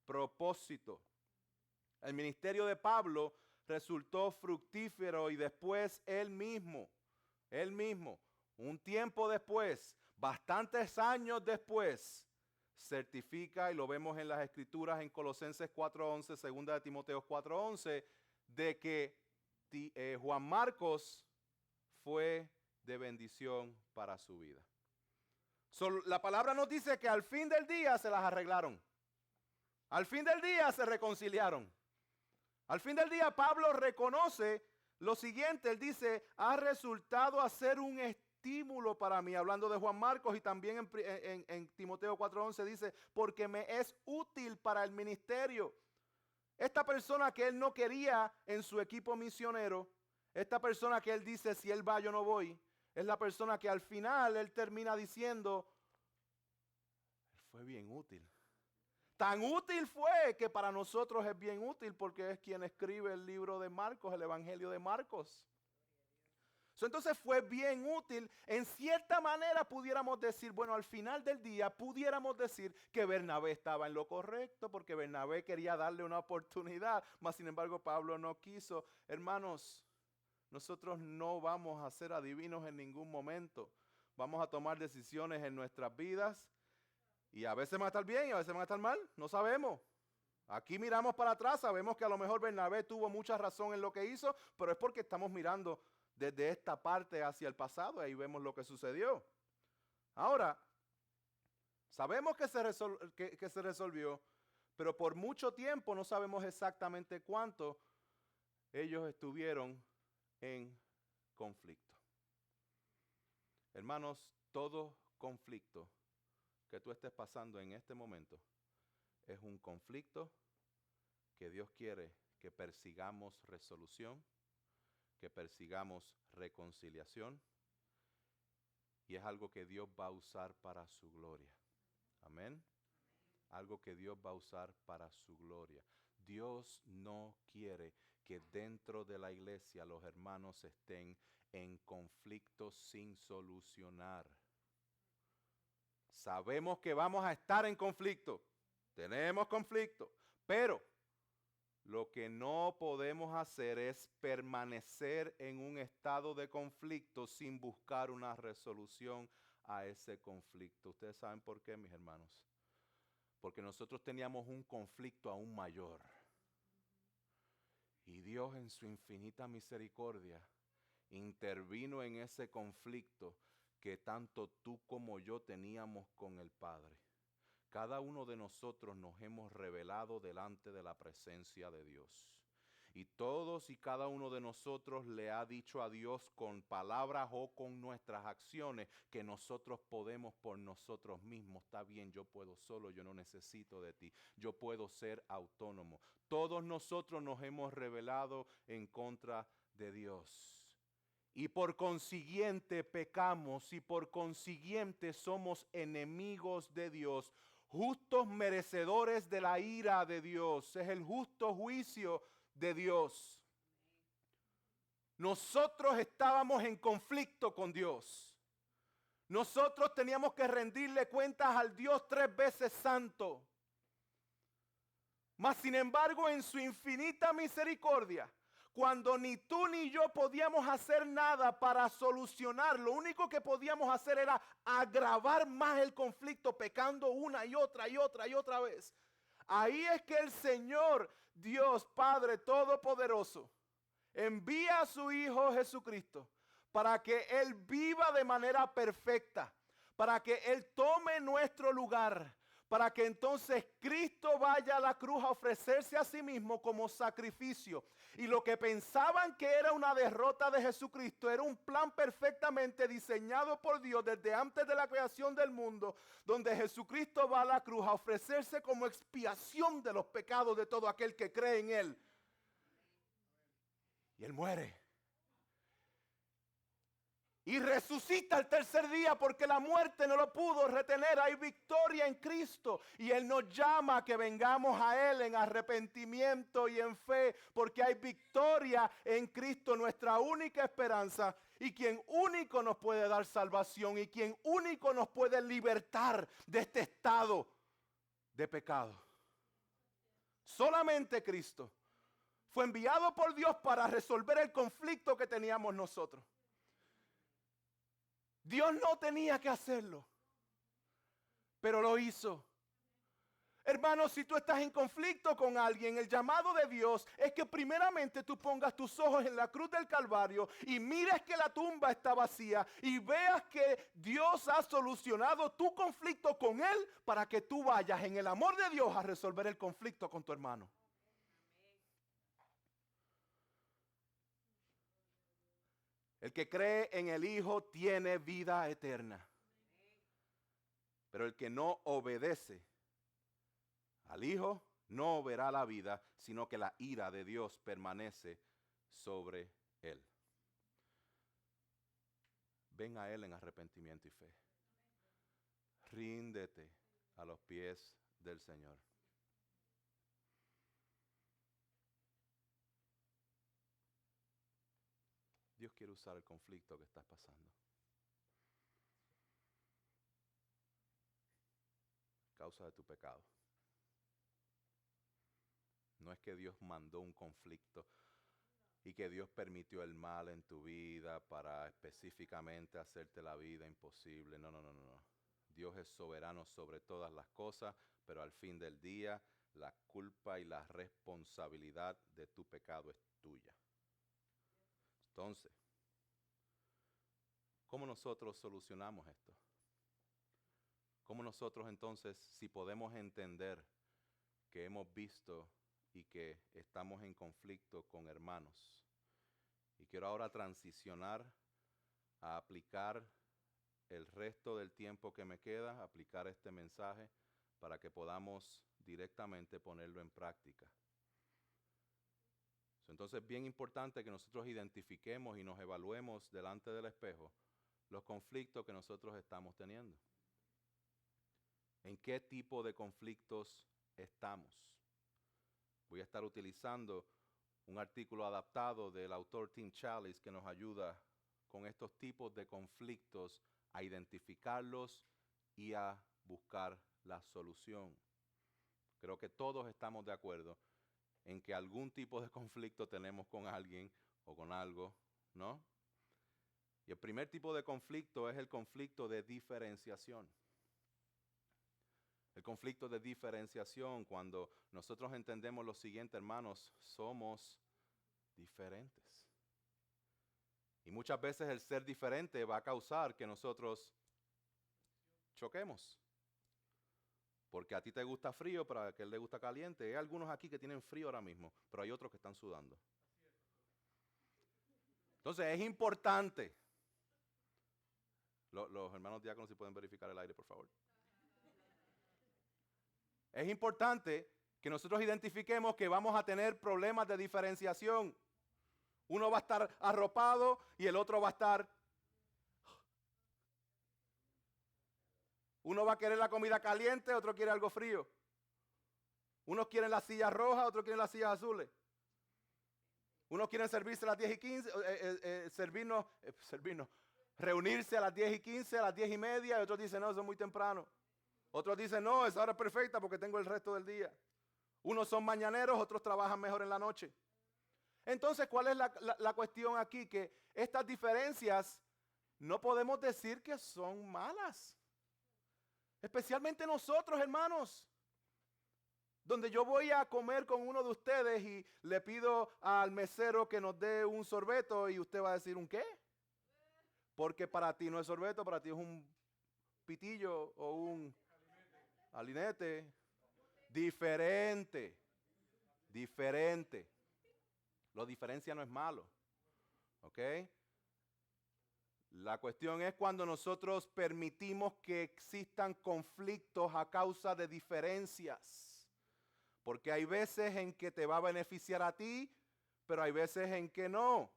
propósito. El ministerio de Pablo resultó fructífero y después él mismo, un tiempo después, bastantes años después, certifica, y lo vemos en las escrituras en Colosenses 4:11, 2 de Timoteo 4:11, de que Juan Marcos fue de bendición para su vida. La palabra nos dice que al fin del día se las arreglaron. Al fin del día se reconciliaron. Al fin del día Pablo reconoce lo siguiente. Él dice, ha resultado a ser un estímulo para mí. Hablando de Juan Marcos, y también en Timoteo 4:11 dice, porque me es útil para el ministerio. Esta persona que él no quería en su equipo misionero, esta persona que él dice, si él va yo no voy, es la persona que al final él termina diciendo, fue bien útil. Tan útil fue que para nosotros es bien útil porque es quien escribe el libro de Marcos, el Evangelio de Marcos. Entonces fue bien útil. En cierta manera pudiéramos decir, bueno, al final del día pudiéramos decir que Bernabé estaba en lo correcto porque Bernabé quería darle una oportunidad, mas sin embargo Pablo no quiso. Hermanos, nosotros no vamos a ser adivinos en ningún momento. Vamos a tomar decisiones en nuestras vidas y a veces van a estar bien y a veces van a estar mal. No sabemos. Aquí miramos para atrás, sabemos que a lo mejor Bernabé tuvo mucha razón en lo que hizo, pero es porque estamos mirando desde esta parte hacia el pasado y ahí vemos lo que sucedió. Ahora, sabemos que se resolvió, pero por mucho tiempo no sabemos exactamente cuánto ellos estuvieron en conflicto. Hermanos, todo conflicto que tú estés pasando en este momento es un conflicto que Dios quiere que persigamos resolución, que persigamos reconciliación, y es algo que Dios va a usar para su gloria. Amén. Algo que Dios va a usar para su gloria. Dios no quiere que dentro de la iglesia los hermanos estén en conflictos sin solucionar. Sabemos que vamos a estar en conflicto. Tenemos conflicto. Pero lo que no podemos hacer es permanecer en un estado de conflicto sin buscar una resolución a ese conflicto. ¿Ustedes saben por qué, mis hermanos? Porque nosotros teníamos un conflicto aún mayor. Y Dios en su infinita misericordia intervino en ese conflicto que tanto tú como yo teníamos con el Padre. Cada uno de nosotros nos hemos revelado delante de la presencia de Dios. Y todos y cada uno de nosotros le ha dicho a Dios con palabras o con nuestras acciones que nosotros podemos por nosotros mismos. Está bien, yo puedo solo, yo no necesito de ti. Yo puedo ser autónomo. Todos nosotros nos hemos rebelado en contra de Dios. Y por consiguiente pecamos y por consiguiente somos enemigos de Dios. justos merecedores de la ira de Dios. Es el justo juicio de Dios. Nosotros estábamos en conflicto con Dios. Nosotros teníamos que rendirle cuentas al Dios 3 veces santo. Mas sin embargo, en su infinita misericordia, cuando ni tú ni yo podíamos hacer nada para solucionar, lo único que podíamos hacer era agravar más el conflicto, pecando una y otra y otra y otra vez. Ahí es que el Señor, Dios Padre Todopoderoso, envía a su Hijo Jesucristo para que Él viva de manera perfecta, para que Él tome nuestro lugar, para que entonces Cristo vaya a la cruz a ofrecerse a sí mismo como sacrificio. Y lo que pensaban que era una derrota de Jesucristo era un plan perfectamente diseñado por Dios desde antes de la creación del mundo, donde Jesucristo va a la cruz a ofrecerse como expiación de los pecados de todo aquel que cree en Él. Y Él muere. Y resucita el tercer día porque la muerte no lo pudo retener. Hay victoria en Cristo. Y Él nos llama a que vengamos a Él en arrepentimiento y en fe. Porque hay victoria en Cristo, nuestra única esperanza. Y quien único nos puede dar salvación. Y quien único nos puede libertar de este estado de pecado. Solamente Cristo fue enviado por Dios para resolver el conflicto que teníamos nosotros. Dios no tenía que hacerlo, pero lo hizo. Hermano, si tú estás en conflicto con alguien, el llamado de Dios es que primeramente tú pongas tus ojos en la cruz del Calvario y mires que la tumba está vacía y veas que Dios ha solucionado tu conflicto con Él para que tú vayas en el amor de Dios a resolver el conflicto con tu hermano. El que cree en el Hijo tiene vida eterna. Pero el que no obedece al Hijo no verá la vida, sino que la ira de Dios permanece sobre él. Ven a Él en arrepentimiento y fe. Ríndete a los pies del Señor. Dios quiere usar el conflicto que estás pasando. Causa de tu pecado. No es que Dios mandó un conflicto y que Dios permitió el mal en tu vida para específicamente hacerte la vida imposible. No. Dios es soberano sobre todas las cosas, pero al fin del día la culpa y la responsabilidad de tu pecado es tuya. Entonces, ¿cómo nosotros solucionamos esto? ¿Cómo nosotros entonces, si podemos entender que hemos visto y que estamos en conflicto con hermanos? Y quiero ahora transicionar a aplicar el resto del tiempo que me queda, aplicar este mensaje para que podamos directamente ponerlo en práctica. Entonces es bien importante que nosotros identifiquemos y nos evaluemos delante del espejo los conflictos que nosotros estamos teniendo. ¿En qué tipo de conflictos estamos? Voy a estar utilizando un artículo adaptado del autor Tim Challies que nos ayuda con estos tipos de conflictos a identificarlos y a buscar la solución. Creo que todos estamos de acuerdo en que algún tipo de conflicto tenemos con alguien o con algo, ¿no? Y el primer tipo de conflicto es el conflicto de diferenciación. El conflicto de diferenciación, cuando nosotros entendemos lo siguiente, hermanos, somos diferentes. Y muchas veces el ser diferente va a causar que nosotros choquemos. Porque a ti te gusta frío, pero a aquel le gusta caliente. Hay algunos aquí que tienen frío ahora mismo, pero hay otros que están sudando. Entonces es importante. Los hermanos diáconos, si pueden verificar el aire, por favor. Es importante que nosotros identifiquemos que vamos a tener problemas de diferenciación. Uno va a estar arropado y el otro va a estar. Uno va a querer la comida caliente, otro quiere algo frío. Unos quieren las sillas rojas, otros quieren las sillas azules. Unos quieren servirse a las 10:15, reunirse a las 10:15, a las 10:30, y otros dicen, no, eso es muy temprano. Otros dicen, no, esa hora es perfecta porque tengo el resto del día. Unos son mañaneros, otros trabajan mejor en la noche. Entonces, ¿cuál es la cuestión aquí? Que estas diferencias no podemos decir que son malas. Especialmente nosotros, hermanos. Donde yo voy a comer con uno de ustedes y le pido al mesero que nos dé un sorbeto y usted va a decir, ¿un qué? Porque para ti no es sorbeto, para ti es un pitillo o un alinete. Diferente. Lo diferencia no es malo. ¿Ok? La cuestión es cuando nosotros permitimos que existan conflictos a causa de diferencias. Porque hay veces en que te va a beneficiar a ti, pero hay veces en que no.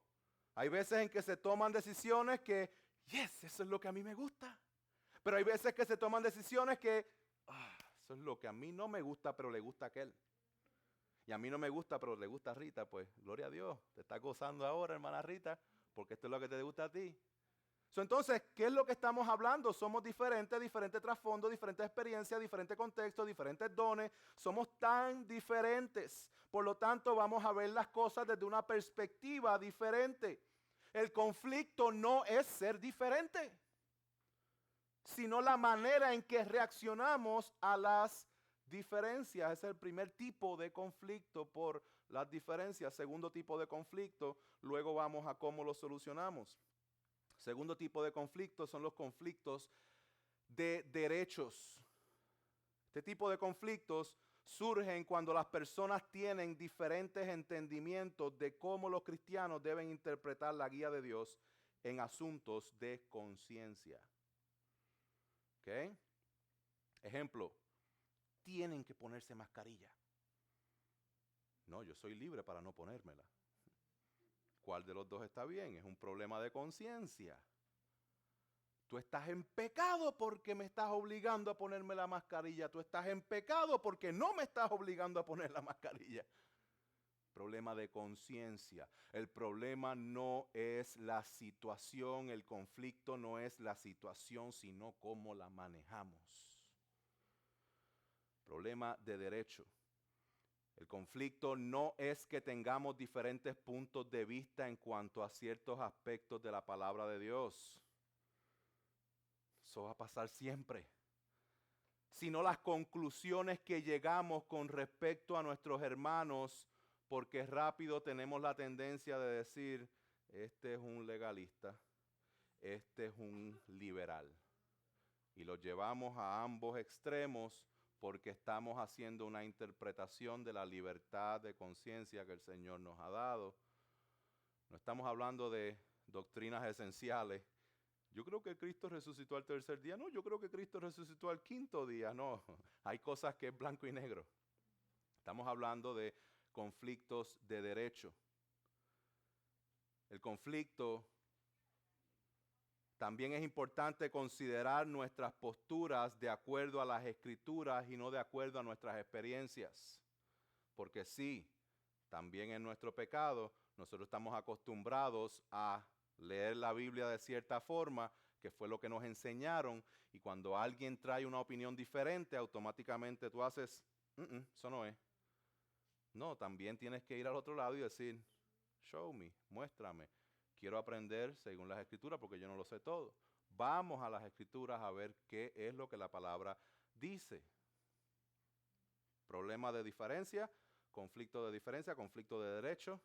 Hay veces en que se toman decisiones que, eso es lo que a mí me gusta. Pero hay veces que se toman decisiones que, eso es lo que a mí no me gusta, pero le gusta a aquel. Y a mí no me gusta, pero le gusta a Rita. Pues, gloria a Dios, te estás gozando ahora, hermana Rita, porque esto es lo que te gusta a ti. Entonces, ¿qué es lo que estamos hablando? Somos diferentes trasfondos, diferentes experiencias, diferentes contextos, diferentes dones. Somos tan diferentes. Por lo tanto, vamos a ver las cosas desde una perspectiva diferente. El conflicto no es ser diferente, sino la manera en que reaccionamos a las diferencias. Ese es el primer tipo de conflicto por las diferencias. Segundo tipo de conflicto, luego vamos a cómo lo solucionamos. Segundo tipo de conflictos son los conflictos de derechos. Este tipo de conflictos surgen cuando las personas tienen diferentes entendimientos de cómo los cristianos deben interpretar la guía de Dios en asuntos de conciencia. ¿Ok? Ejemplo, tienen que ponerse mascarilla. No, yo soy libre para no ponérmela. ¿Cuál de los dos está bien? Es un problema de conciencia. Tú estás en pecado porque me estás obligando a ponerme la mascarilla. Tú estás en pecado porque no me estás obligando a poner la mascarilla. Problema de conciencia. El problema no es la situación, el conflicto no es la situación, sino cómo la manejamos. Problema de derecho. El conflicto no es que tengamos diferentes puntos de vista en cuanto a ciertos aspectos de la palabra de Dios. Eso va a pasar siempre. Sino las conclusiones que llegamos con respecto a nuestros hermanos, porque rápido tenemos la tendencia de decir, este es un legalista, este es un liberal. Y los llevamos a ambos extremos porque estamos haciendo una interpretación de la libertad de conciencia que el Señor nos ha dado. No estamos hablando de doctrinas esenciales. Yo creo que Cristo resucitó al tercer día. No, yo creo que Cristo resucitó al quinto día. No, hay cosas que es blanco y negro. Estamos hablando de conflictos de derecho. El conflicto, también es importante considerar nuestras posturas de acuerdo a las Escrituras y no de acuerdo a nuestras experiencias. Porque sí, también en nuestro pecado, nosotros estamos acostumbrados a leer la Biblia de cierta forma, que fue lo que nos enseñaron, y cuando alguien trae una opinión diferente, automáticamente tú haces, eso no es. No, también tienes que ir al otro lado y decir, show me, muéstrame. Quiero aprender según las Escrituras porque yo no lo sé todo. Vamos a las Escrituras a ver qué es lo que la palabra dice. Problema de diferencia, conflicto de derecho.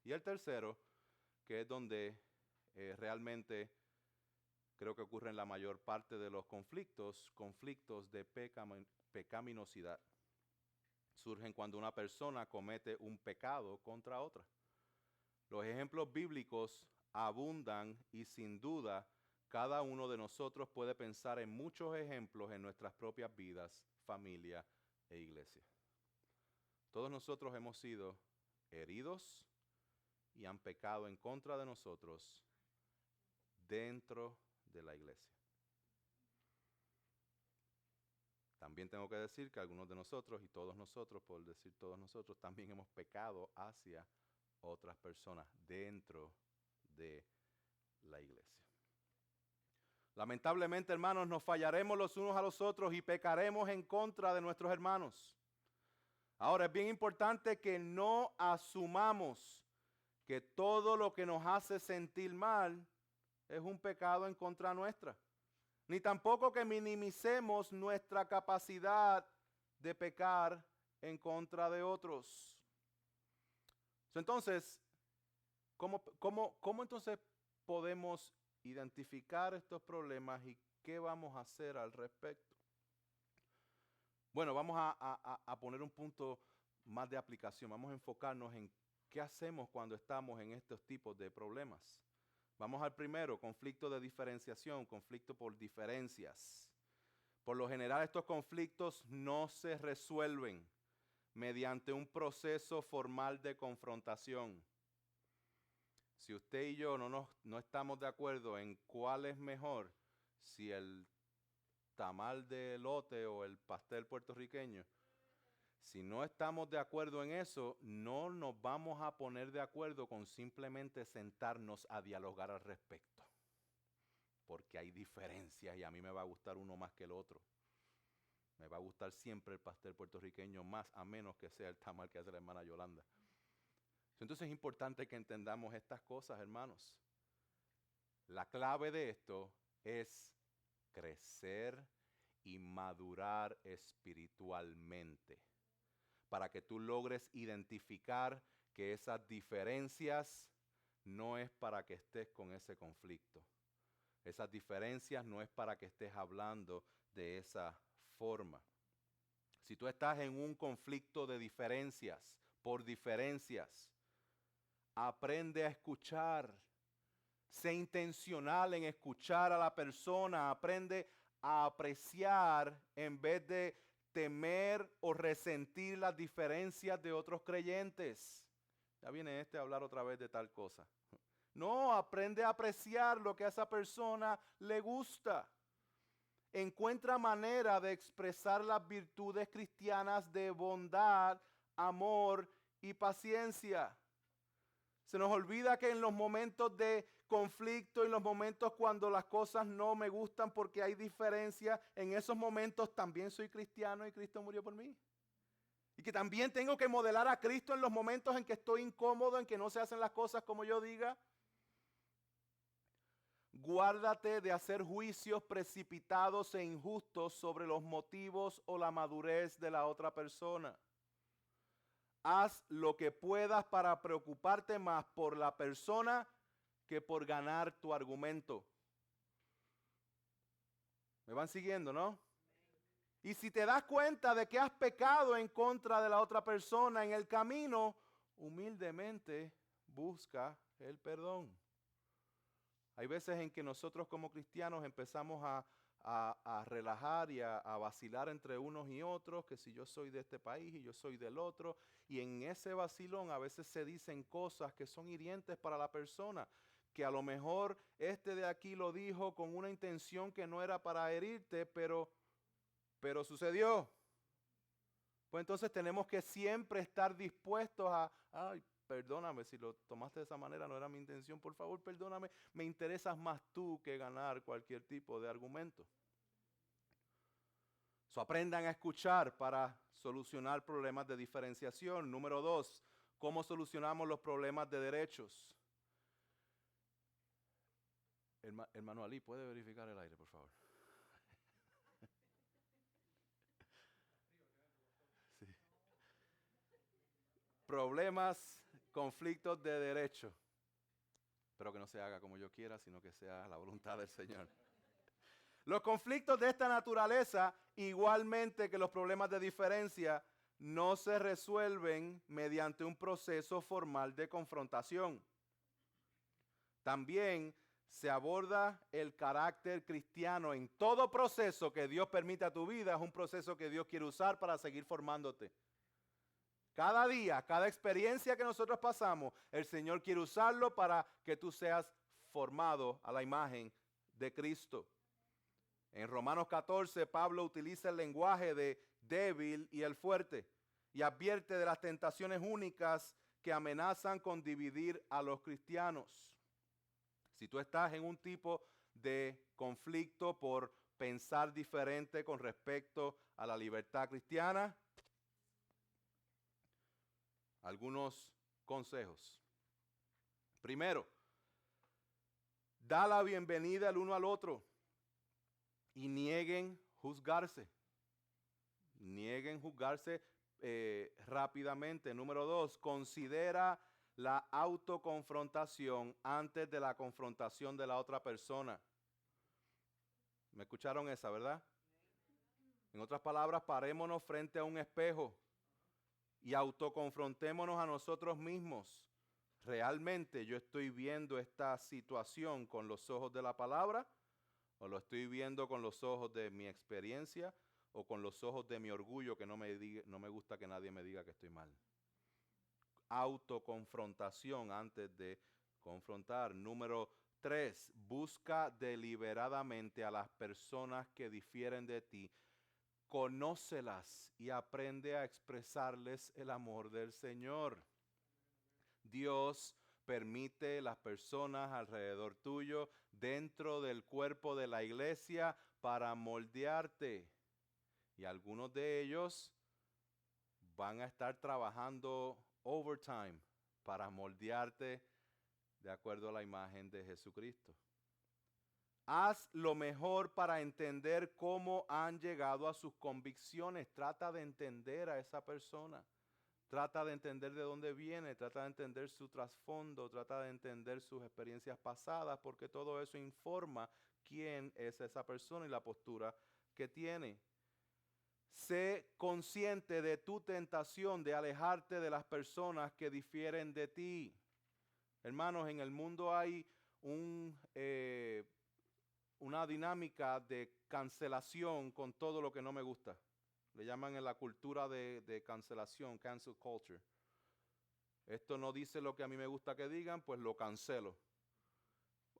Y el tercero, que es donde realmente creo que ocurren la mayor parte de los conflictos de pecaminosidad. Surgen cuando una persona comete un pecado contra otra. Los ejemplos bíblicos abundan y sin duda cada uno de nosotros puede pensar en muchos ejemplos en nuestras propias vidas, familia e iglesia. Todos nosotros hemos sido heridos y han pecado en contra de nosotros dentro de la iglesia. También tengo que decir que algunos de nosotros, y todos nosotros, por decir todos nosotros, también hemos pecado hacia otras personas dentro de la iglesia. Lamentablemente, hermanos, nos fallaremos los unos a los otros y pecaremos en contra de nuestros hermanos. Ahora, es bien importante que no asumamos que todo lo que nos hace sentir mal es un pecado en contra nuestra. Ni tampoco que minimicemos nuestra capacidad de pecar en contra de otros. Entonces, ¿cómo entonces podemos identificar estos problemas y qué vamos a hacer al respecto? Bueno, vamos a poner un punto más de aplicación. Vamos a enfocarnos en qué hacemos cuando estamos en estos tipos de problemas. Vamos al primero, conflicto de diferenciación, conflicto por diferencias. Por lo general, estos conflictos no se resuelven mediante un proceso formal de confrontación. Si usted y yo no estamos de acuerdo en cuál es mejor, si el tamal de elote o el pastel puertorriqueño, si no estamos de acuerdo en eso, no nos vamos a poner de acuerdo con simplemente sentarnos a dialogar al respecto. Porque hay diferencias y a mí me va a gustar uno más que el otro. Me va a gustar siempre el pastel puertorriqueño más, a menos que sea el tamal que hace la hermana Yolanda. Entonces es importante que entendamos estas cosas, hermanos. La clave de esto es crecer y madurar espiritualmente, para que tú logres identificar que esas diferencias no es para que estés con ese conflicto. Esas diferencias no es para que estés hablando de esa forma. Si tú estás en un conflicto de diferencias, por diferencias, aprende a escuchar. Sé intencional en escuchar a la persona. Aprende a apreciar en vez de temer o resentir las diferencias de otros creyentes. Ya viene a hablar otra vez de tal cosa. No, aprende a apreciar lo que a esa persona le gusta. Encuentra manera de expresar las virtudes cristianas de bondad, amor y paciencia. Se nos olvida que en los momentos de conflicto, en los momentos cuando las cosas no me gustan porque hay diferencia, en esos momentos también soy cristiano y Cristo murió por mí. Y que también tengo que modelar a Cristo en los momentos en que estoy incómodo, en que no se hacen las cosas como yo diga. Guárdate de hacer juicios precipitados e injustos sobre los motivos o la madurez de la otra persona. Haz lo que puedas para preocuparte más por la persona que por ganar tu argumento. ¿Me van siguiendo, no? Y si te das cuenta de que has pecado en contra de la otra persona en el camino, humildemente busca el perdón. Hay veces en que nosotros como cristianos empezamos a relajar y a vacilar entre unos y otros, que si yo soy de este país y yo soy del otro, y en ese vacilón a veces se dicen cosas que son hirientes para la persona, que a lo mejor este de aquí lo dijo con una intención que no era para herirte, pero sucedió. Pues entonces tenemos que siempre estar dispuestos ay, perdóname, si lo tomaste de esa manera, no era mi intención, por favor, perdóname, me interesas más tú que ganar cualquier tipo de argumento. Aprendan a escuchar para solucionar problemas de diferenciación. Número 2, ¿cómo solucionamos los problemas de derechos? Hermano Ali, ¿puede verificar el aire, por favor? Sí. Problemas, conflictos de derecho. Espero que no se haga como yo quiera, sino que sea la voluntad del Señor. Los conflictos de esta naturaleza, igualmente que los problemas de diferencia, no se resuelven mediante un proceso formal de confrontación. También se aborda el carácter cristiano en todo proceso que Dios permite a tu vida. Es un proceso que Dios quiere usar para seguir formándote. Cada día, cada experiencia que nosotros pasamos, el Señor quiere usarlo para que tú seas formado a la imagen de Cristo. En Romanos 14, Pablo utiliza el lenguaje de débil y el fuerte y advierte de las tentaciones únicas que amenazan con dividir a los cristianos. Si tú estás en un tipo de conflicto por pensar diferente con respecto a la libertad cristiana, algunos consejos. Primero, da la bienvenida el uno al otro y nieguen juzgarse. Nieguen juzgarse rápidamente. Número 2, considera la autoconfrontación antes de la confrontación de la otra persona. ¿Me escucharon esa, verdad? En otras palabras, parémonos frente a un espejo y autoconfrontémonos a nosotros mismos. ¿Realmente yo estoy viendo esta situación con los ojos de la palabra? ¿O lo estoy viendo con los ojos de mi experiencia? ¿O con los ojos de mi orgullo que no me gusta que nadie me diga que estoy mal? Autoconfrontación antes de confrontar. Número 3, busca deliberadamente a las personas que difieren de ti. Conócelas y aprende a expresarles el amor del Señor. Dios permite las personas alrededor tuyo, dentro del cuerpo de la iglesia, para moldearte. Y algunos de ellos van a estar trabajando overtime para moldearte de acuerdo a la imagen de Jesucristo. Haz lo mejor para entender cómo han llegado a sus convicciones. Trata de entender a esa persona. Trata de entender de dónde viene, trata de entender su trasfondo, trata de entender sus experiencias pasadas, porque todo eso informa quién es esa persona y la postura que tiene. Sé consciente de tu tentación de alejarte de las personas que difieren de ti. Hermanos, en el mundo hay una dinámica de cancelación con todo lo que no me gusta. Le llaman en la cultura de cancelación, cancel culture. Esto no dice lo que a mí me gusta que digan, pues lo cancelo.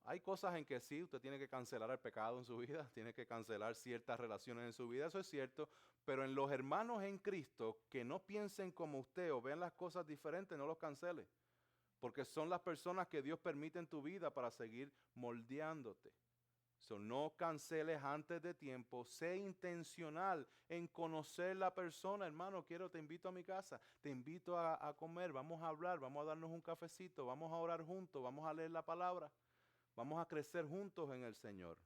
Hay cosas en que sí, usted tiene que cancelar el pecado en su vida, tiene que cancelar ciertas relaciones en su vida, eso es cierto, pero en los hermanos en Cristo que no piensen como usted o vean las cosas diferentes, no los cancele, porque son las personas que Dios permite en tu vida para seguir moldeándote. So, no canceles antes de tiempo, sé intencional en conocer la persona, hermano, te invito a mi casa, te invito a comer, vamos a hablar, vamos a darnos un cafecito, vamos a orar juntos, vamos a leer la palabra, vamos a crecer juntos en el Señor.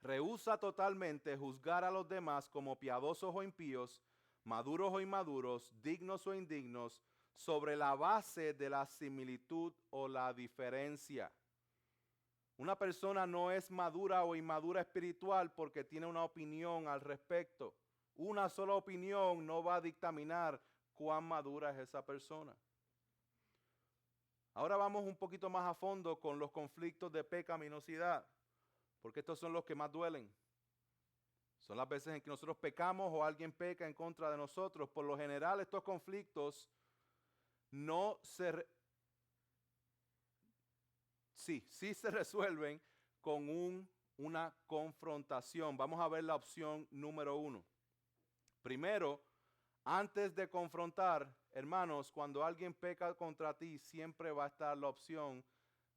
Rehúsa totalmente juzgar a los demás como piadosos o impíos, maduros o inmaduros, dignos o indignos, sobre la base de la similitud o la diferencia. Una persona no es madura o inmadura espiritual porque tiene una opinión al respecto. Una sola opinión no va a dictaminar cuán madura es esa persona. Ahora vamos un poquito más a fondo con los conflictos de pecaminosidad, porque estos son los que más duelen. Son las veces en que nosotros pecamos o alguien peca en contra de nosotros. Por lo general, estos conflictos sí se resuelven con una confrontación. Vamos a ver la opción número 1. Primero, antes de confrontar, hermanos, cuando alguien peca contra ti, siempre va a estar la opción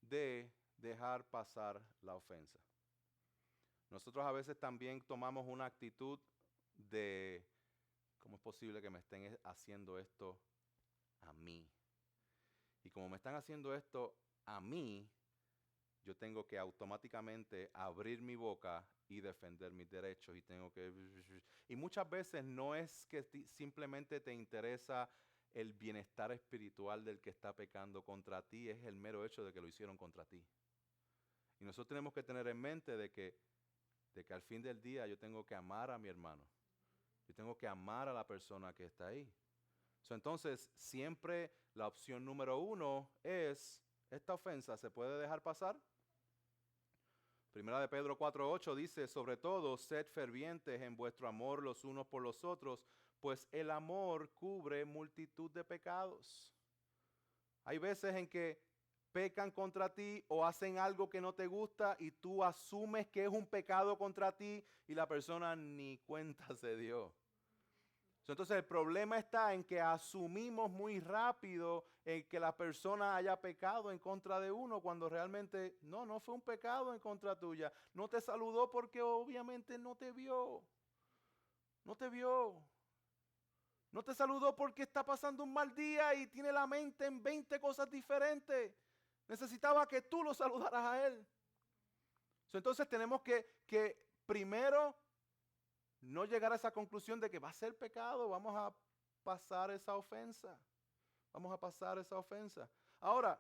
de dejar pasar la ofensa. Nosotros a veces también tomamos una actitud de, ¿cómo es posible que me estén haciendo esto a mí? Y como me están haciendo esto a mí, yo tengo que automáticamente abrir mi boca y defender mis derechos y muchas veces no es que simplemente te interesa el bienestar espiritual del que está pecando contra ti, es el mero hecho de que lo hicieron contra ti. Y nosotros tenemos que tener en mente de que al fin del día yo tengo que amar a mi hermano. Yo tengo que amar a la persona que está ahí. Entonces, siempre la opción número 1 es, ¿esta ofensa se puede dejar pasar? Primera de Pedro 4:8 dice, sobre todo, sed fervientes en vuestro amor los unos por los otros, pues el amor cubre multitud de pecados. Hay veces en que pecan contra ti o hacen algo que no te gusta y tú asumes que es un pecado contra ti y la persona ni cuenta se dio. Entonces el problema está en que asumimos muy rápido que la persona haya pecado en contra de uno cuando realmente no fue un pecado en contra tuya. No te saludó porque obviamente no te vio. No te vio. No te saludó porque está pasando un mal día y tiene la mente en 20 cosas diferentes. Necesitaba que tú lo saludaras a él. Entonces tenemos que primero no llegar a esa conclusión de que va a ser pecado, vamos a pasar esa ofensa. Vamos a pasar esa ofensa. Ahora,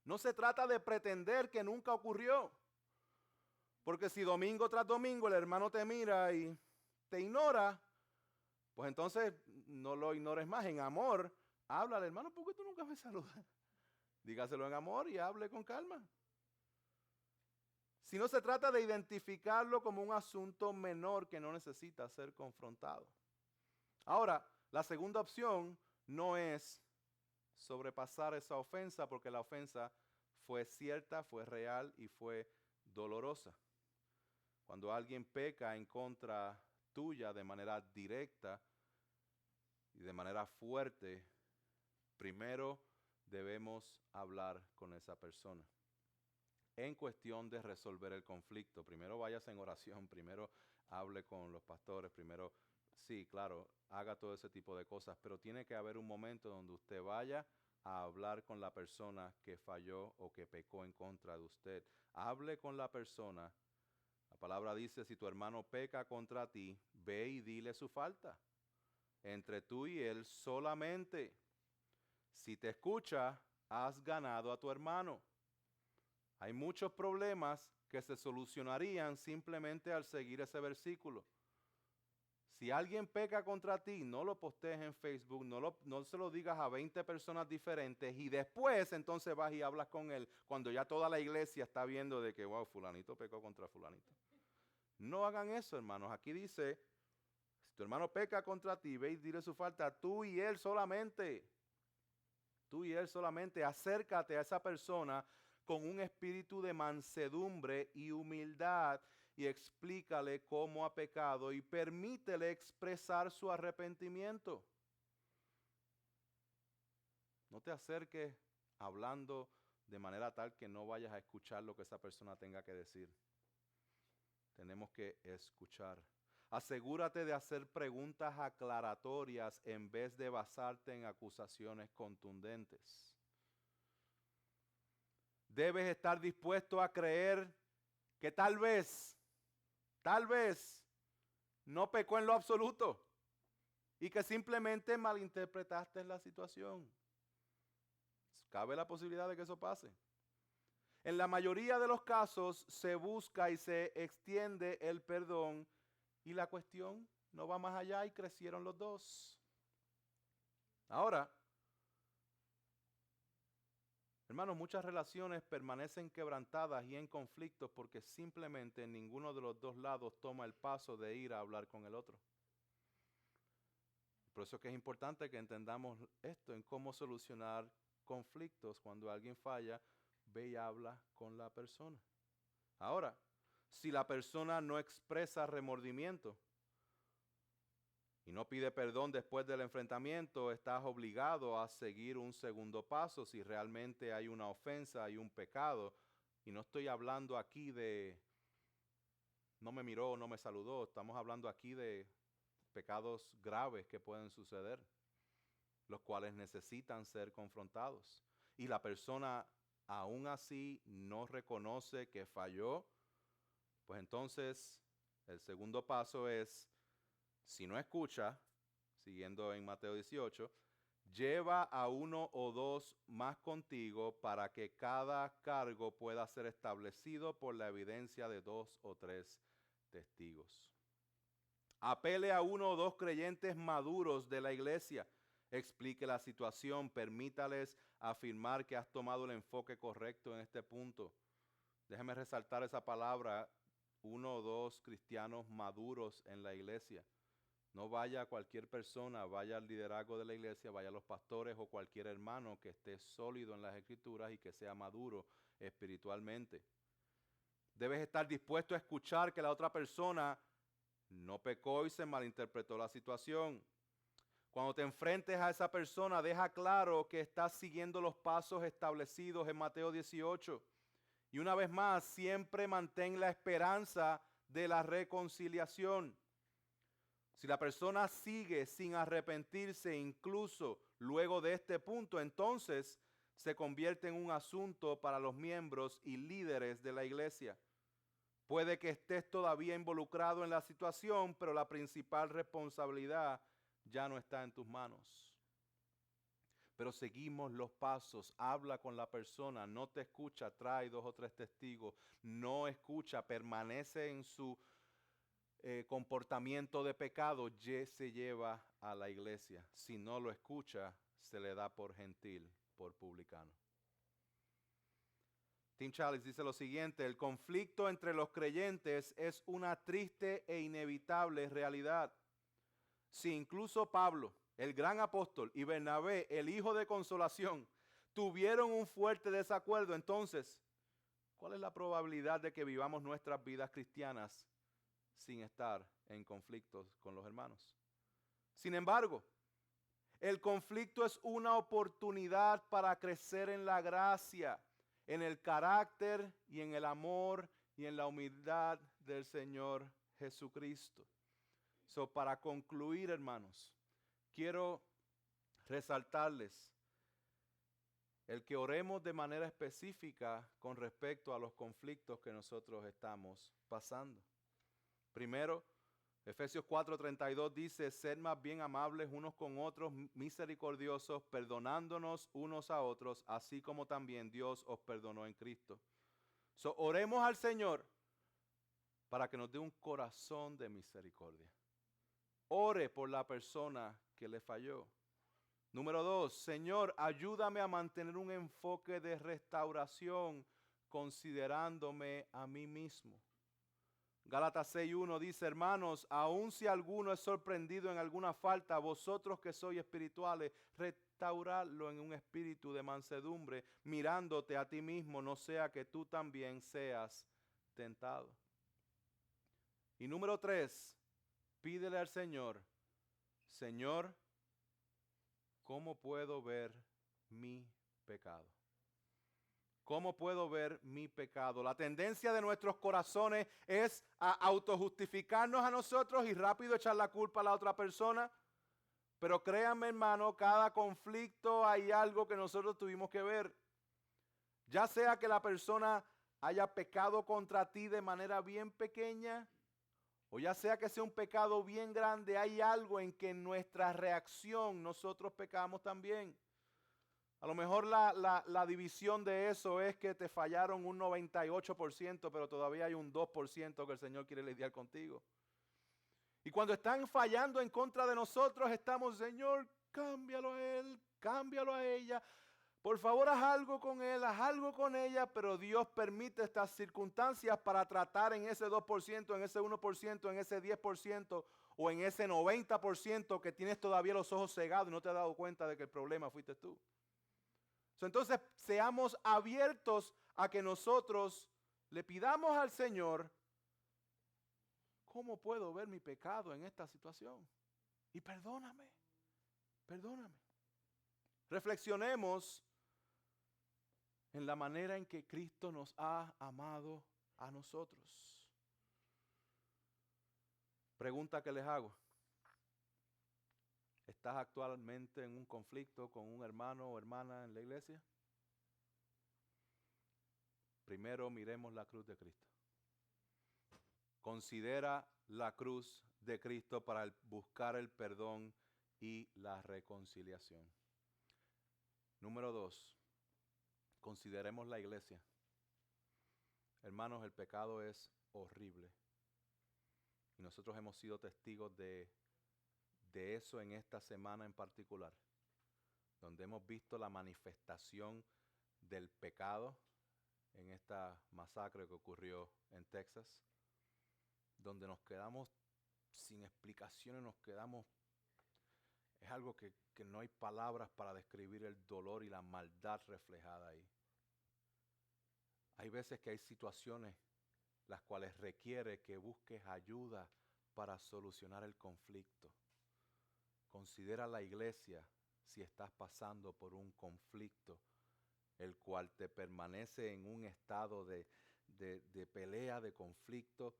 no se trata de pretender que nunca ocurrió. Porque si domingo tras domingo el hermano te mira y te ignora, pues entonces no lo ignores más. En amor, háblale, hermano, ¿por qué tú nunca me saludas? Dígaselo en amor y hable con calma. Si no se trata de identificarlo como un asunto menor que no necesita ser confrontado. Ahora, la segunda opción no es sobrepasar esa ofensa porque la ofensa fue cierta, fue real y fue dolorosa. Cuando alguien peca en contra tuya de manera directa y de manera fuerte, primero debemos hablar con esa persona. En cuestión de resolver el conflicto, primero vayas en oración, primero hable con los pastores, primero, sí, claro, haga todo ese tipo de cosas, pero tiene que haber un momento donde usted vaya a hablar con la persona que falló o que pecó en contra de usted. Hable con la persona. La palabra dice, si tu hermano peca contra ti, ve y dile su falta. Entre tú y él solamente. Si te escucha, has ganado a tu hermano. Hay muchos problemas que se solucionarían simplemente al seguir ese versículo. Si alguien peca contra ti, no lo postees en Facebook, no se lo digas a 20 personas diferentes y después entonces vas y hablas con él cuando ya toda la iglesia está viendo de que, wow, fulanito pecó contra fulanito. No hagan eso, hermanos. Aquí dice, si tu hermano peca contra ti, ve y dile su falta, tú y él solamente. Tú y él solamente. Acércate a esa persona con un espíritu de mansedumbre y humildad y explícale cómo ha pecado y permítele expresar su arrepentimiento. No te acerques hablando de manera tal que no vayas a escuchar lo que esa persona tenga que decir. Tenemos que escuchar. Asegúrate de hacer preguntas aclaratorias en vez de basarte en acusaciones contundentes. Debes estar dispuesto a creer que tal vez, no pecó en lo absoluto y que simplemente malinterpretaste la situación. Cabe la posibilidad de que eso pase. En la mayoría de los casos se busca y se extiende el perdón y la cuestión no va más allá y crecieron los dos. Ahora, hermanos, muchas relaciones permanecen quebrantadas y en conflictos porque simplemente ninguno de los dos lados toma el paso de ir a hablar con el otro. Por eso es que es importante que entendamos esto en cómo solucionar conflictos. Cuando alguien falla, ve y habla con la persona. Ahora, si la persona no expresa remordimiento y no pide perdón después del enfrentamiento, estás obligado a seguir un segundo paso si realmente hay una ofensa, hay un pecado. Y no estoy hablando aquí de no me miró, no me saludó. Estamos hablando aquí de pecados graves que pueden suceder, los cuales necesitan ser confrontados. Y la persona aún así no reconoce que falló, pues entonces el segundo paso es, si no escucha, siguiendo en Mateo 18, lleva a uno o dos más contigo para que cada cargo pueda ser establecido por la evidencia de 2 o 3 testigos. Apele a uno o dos creyentes maduros de la iglesia. Explique la situación, permítales afirmar que has tomado el enfoque correcto en este punto. Déjeme resaltar esa palabra, uno o dos cristianos maduros en la iglesia. No vaya cualquier persona, vaya al liderazgo de la iglesia, vaya a los pastores o cualquier hermano que esté sólido en las Escrituras y que sea maduro espiritualmente. Debes estar dispuesto a escuchar que la otra persona no pecó y se malinterpretó la situación. Cuando te enfrentes a esa persona, deja claro que estás siguiendo los pasos establecidos en Mateo 18. Y una vez más, siempre mantén la esperanza de la reconciliación. Si la persona sigue sin arrepentirse incluso luego de este punto, entonces se convierte en un asunto para los miembros y líderes de la iglesia. Puede que estés todavía involucrado en la situación, pero la principal responsabilidad ya no está en tus manos. Pero seguimos los pasos, habla con la persona, no te escucha, trae 2 o 3 testigos, no escucha, permanece en su comportamiento de pecado, se lleva a la iglesia. Si no lo escucha, se le da por gentil, por publicano. Tim Challies dice lo siguiente: el conflicto entre los creyentes es una triste e inevitable realidad. Si incluso Pablo, el gran apóstol, y Bernabé, el hijo de consolación, tuvieron un fuerte desacuerdo, entonces, ¿cuál es la probabilidad de que vivamos nuestras vidas cristianas sin estar en conflictos con los hermanos? Sin embargo, el conflicto es una oportunidad para crecer en la gracia, en el carácter y en el amor y en la humildad del Señor Jesucristo. Para concluir, hermanos, quiero resaltarles el que oremos de manera específica con respecto a los conflictos que nosotros estamos pasando. Primero, Efesios 4:32 dice: sed más bien amables unos con otros, misericordiosos, perdonándonos unos a otros, así como también Dios os perdonó en Cristo. Oremos al Señor para que nos dé un corazón de misericordia. Ore por la persona que le falló. Número 2, Señor, ayúdame a mantener un enfoque de restauración considerándome a mí mismo. Gálatas 6:1 dice: hermanos, aun si alguno es sorprendido en alguna falta, vosotros que sois espirituales, restauradlo en un espíritu de mansedumbre, mirándote a ti mismo, no sea que tú también seas tentado. Y número 3, pídele al Señor: Señor, ¿cómo puedo ver mi pecado? ¿Cómo puedo ver mi pecado? La tendencia de nuestros corazones es a autojustificarnos a nosotros y rápido echar la culpa a la otra persona. Pero créanme, hermano, cada conflicto hay algo que nosotros tuvimos que ver. Ya sea que la persona haya pecado contra ti de manera bien pequeña, o ya sea que sea un pecado bien grande, hay algo en que en nuestra reacción nosotros pecamos también. A lo mejor la división de eso es que te fallaron un 98%, pero todavía hay un 2% que el Señor quiere lidiar contigo. Y cuando están fallando en contra de nosotros, estamos: Señor, cámbialo a él, cámbialo a ella. Por favor, haz algo con él, haz algo con ella, pero Dios permite estas circunstancias para tratar en ese 2%, en ese 1%, en ese 10% o en ese 90% que tienes todavía los ojos cegados y no te has dado cuenta de que el problema fuiste tú. Entonces, seamos abiertos a que nosotros le pidamos al Señor: ¿cómo puedo ver mi pecado en esta situación? Y perdóname, perdóname. Reflexionemos en la manera en que Cristo nos ha amado a nosotros. Pregunta que les hago: ¿estás actualmente en un conflicto con un hermano o hermana en la iglesia? Primero miremos la cruz de Cristo. Considera la cruz de Cristo para buscar el perdón y la reconciliación. Número 2, consideremos la iglesia. Hermanos, el pecado es horrible. Y nosotros hemos sido testigos de eso en esta semana en particular, donde hemos visto la manifestación del pecado en esta masacre que ocurrió en Texas, donde nos quedamos sin explicaciones nos quedamos. Es algo que no hay palabras para describir el dolor y la maldad reflejada ahí. Hay veces que hay situaciones las cuales requiere que busques ayuda para solucionar el conflicto. Considera la iglesia si estás pasando por un conflicto, el cual te permanece en un estado de pelea, de conflicto,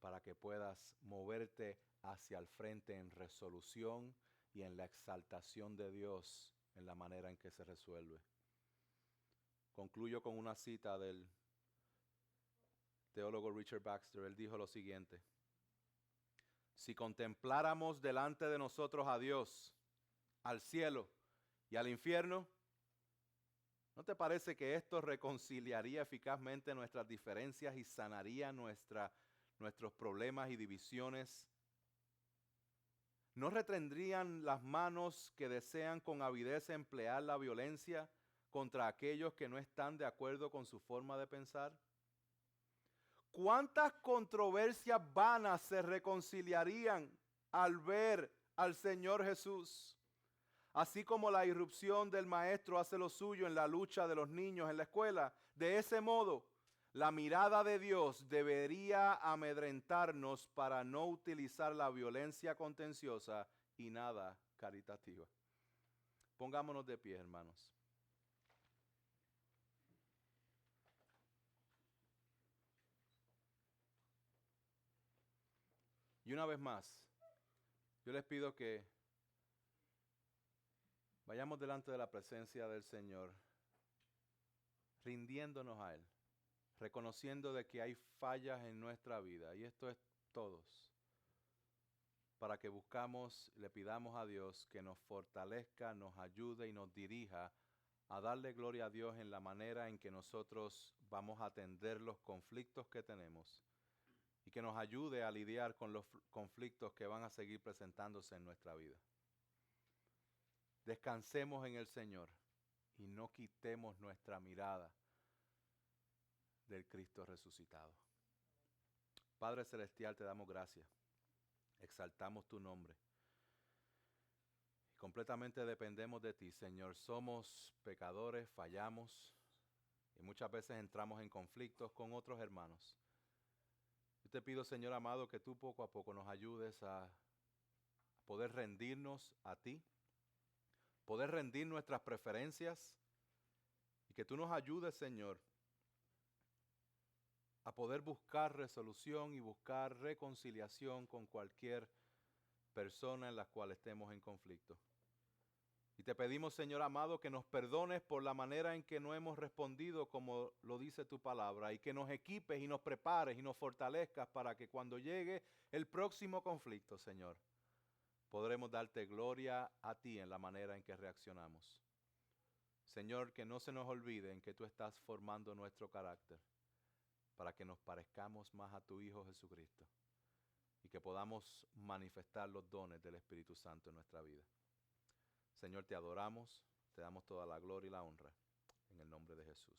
para que puedas moverte hacia el frente en resolución y en la exaltación de Dios en la manera en que se resuelve. Concluyo con una cita del teólogo Richard Baxter. Él dijo lo siguiente: si contempláramos delante de nosotros a Dios, al cielo y al infierno, ¿no te parece que esto reconciliaría eficazmente nuestras diferencias y sanaría nuestros problemas y divisiones? ¿No retendrían las manos que desean con avidez emplear la violencia contra aquellos que no están de acuerdo con su forma de pensar? ¿Cuántas controversias vanas se reconciliarían al ver al Señor Jesús? Así como la irrupción del maestro hace lo suyo en la lucha de los niños en la escuela, de ese modo, la mirada de Dios debería amedrentarnos para no utilizar la violencia contenciosa y nada caritativa. Pongámonos de pie, hermanos. Y una vez más, yo les pido que vayamos delante de la presencia del Señor, rindiéndonos a Él, reconociendo de que hay fallas en nuestra vida, y esto es todos, para que buscamos, le pidamos a Dios que nos fortalezca, nos ayude y nos dirija a darle gloria a Dios en la manera en que nosotros vamos a atender los conflictos que tenemos y que nos ayude a lidiar con los conflictos que van a seguir presentándose en nuestra vida. Descansemos en el Señor y no quitemos nuestra mirada del Cristo resucitado. Padre Celestial, te damos gracias, exaltamos tu nombre. Completamente dependemos de ti, Señor. Somos pecadores, fallamos y muchas veces entramos en conflictos con otros hermanos. Yo te pido, Señor amado, que tú poco a poco nos ayudes a poder rendirnos a ti, poder rendir nuestras preferencias y que tú nos ayudes, Señor, a poder buscar resolución y buscar reconciliación con cualquier persona en la cual estemos en conflicto. Y te pedimos, Señor amado, que nos perdones por la manera en que no hemos respondido como lo dice tu palabra, y que nos equipes y nos prepares y nos fortalezcas para que cuando llegue el próximo conflicto, Señor, podremos darte gloria a ti en la manera en que reaccionamos. Señor, que no se nos olvide en que tú estás formando nuestro carácter para que nos parezcamos más a tu Hijo Jesucristo y que podamos manifestar los dones del Espíritu Santo en nuestra vida. Señor, te adoramos, te damos toda la gloria y la honra, en el nombre de Jesús.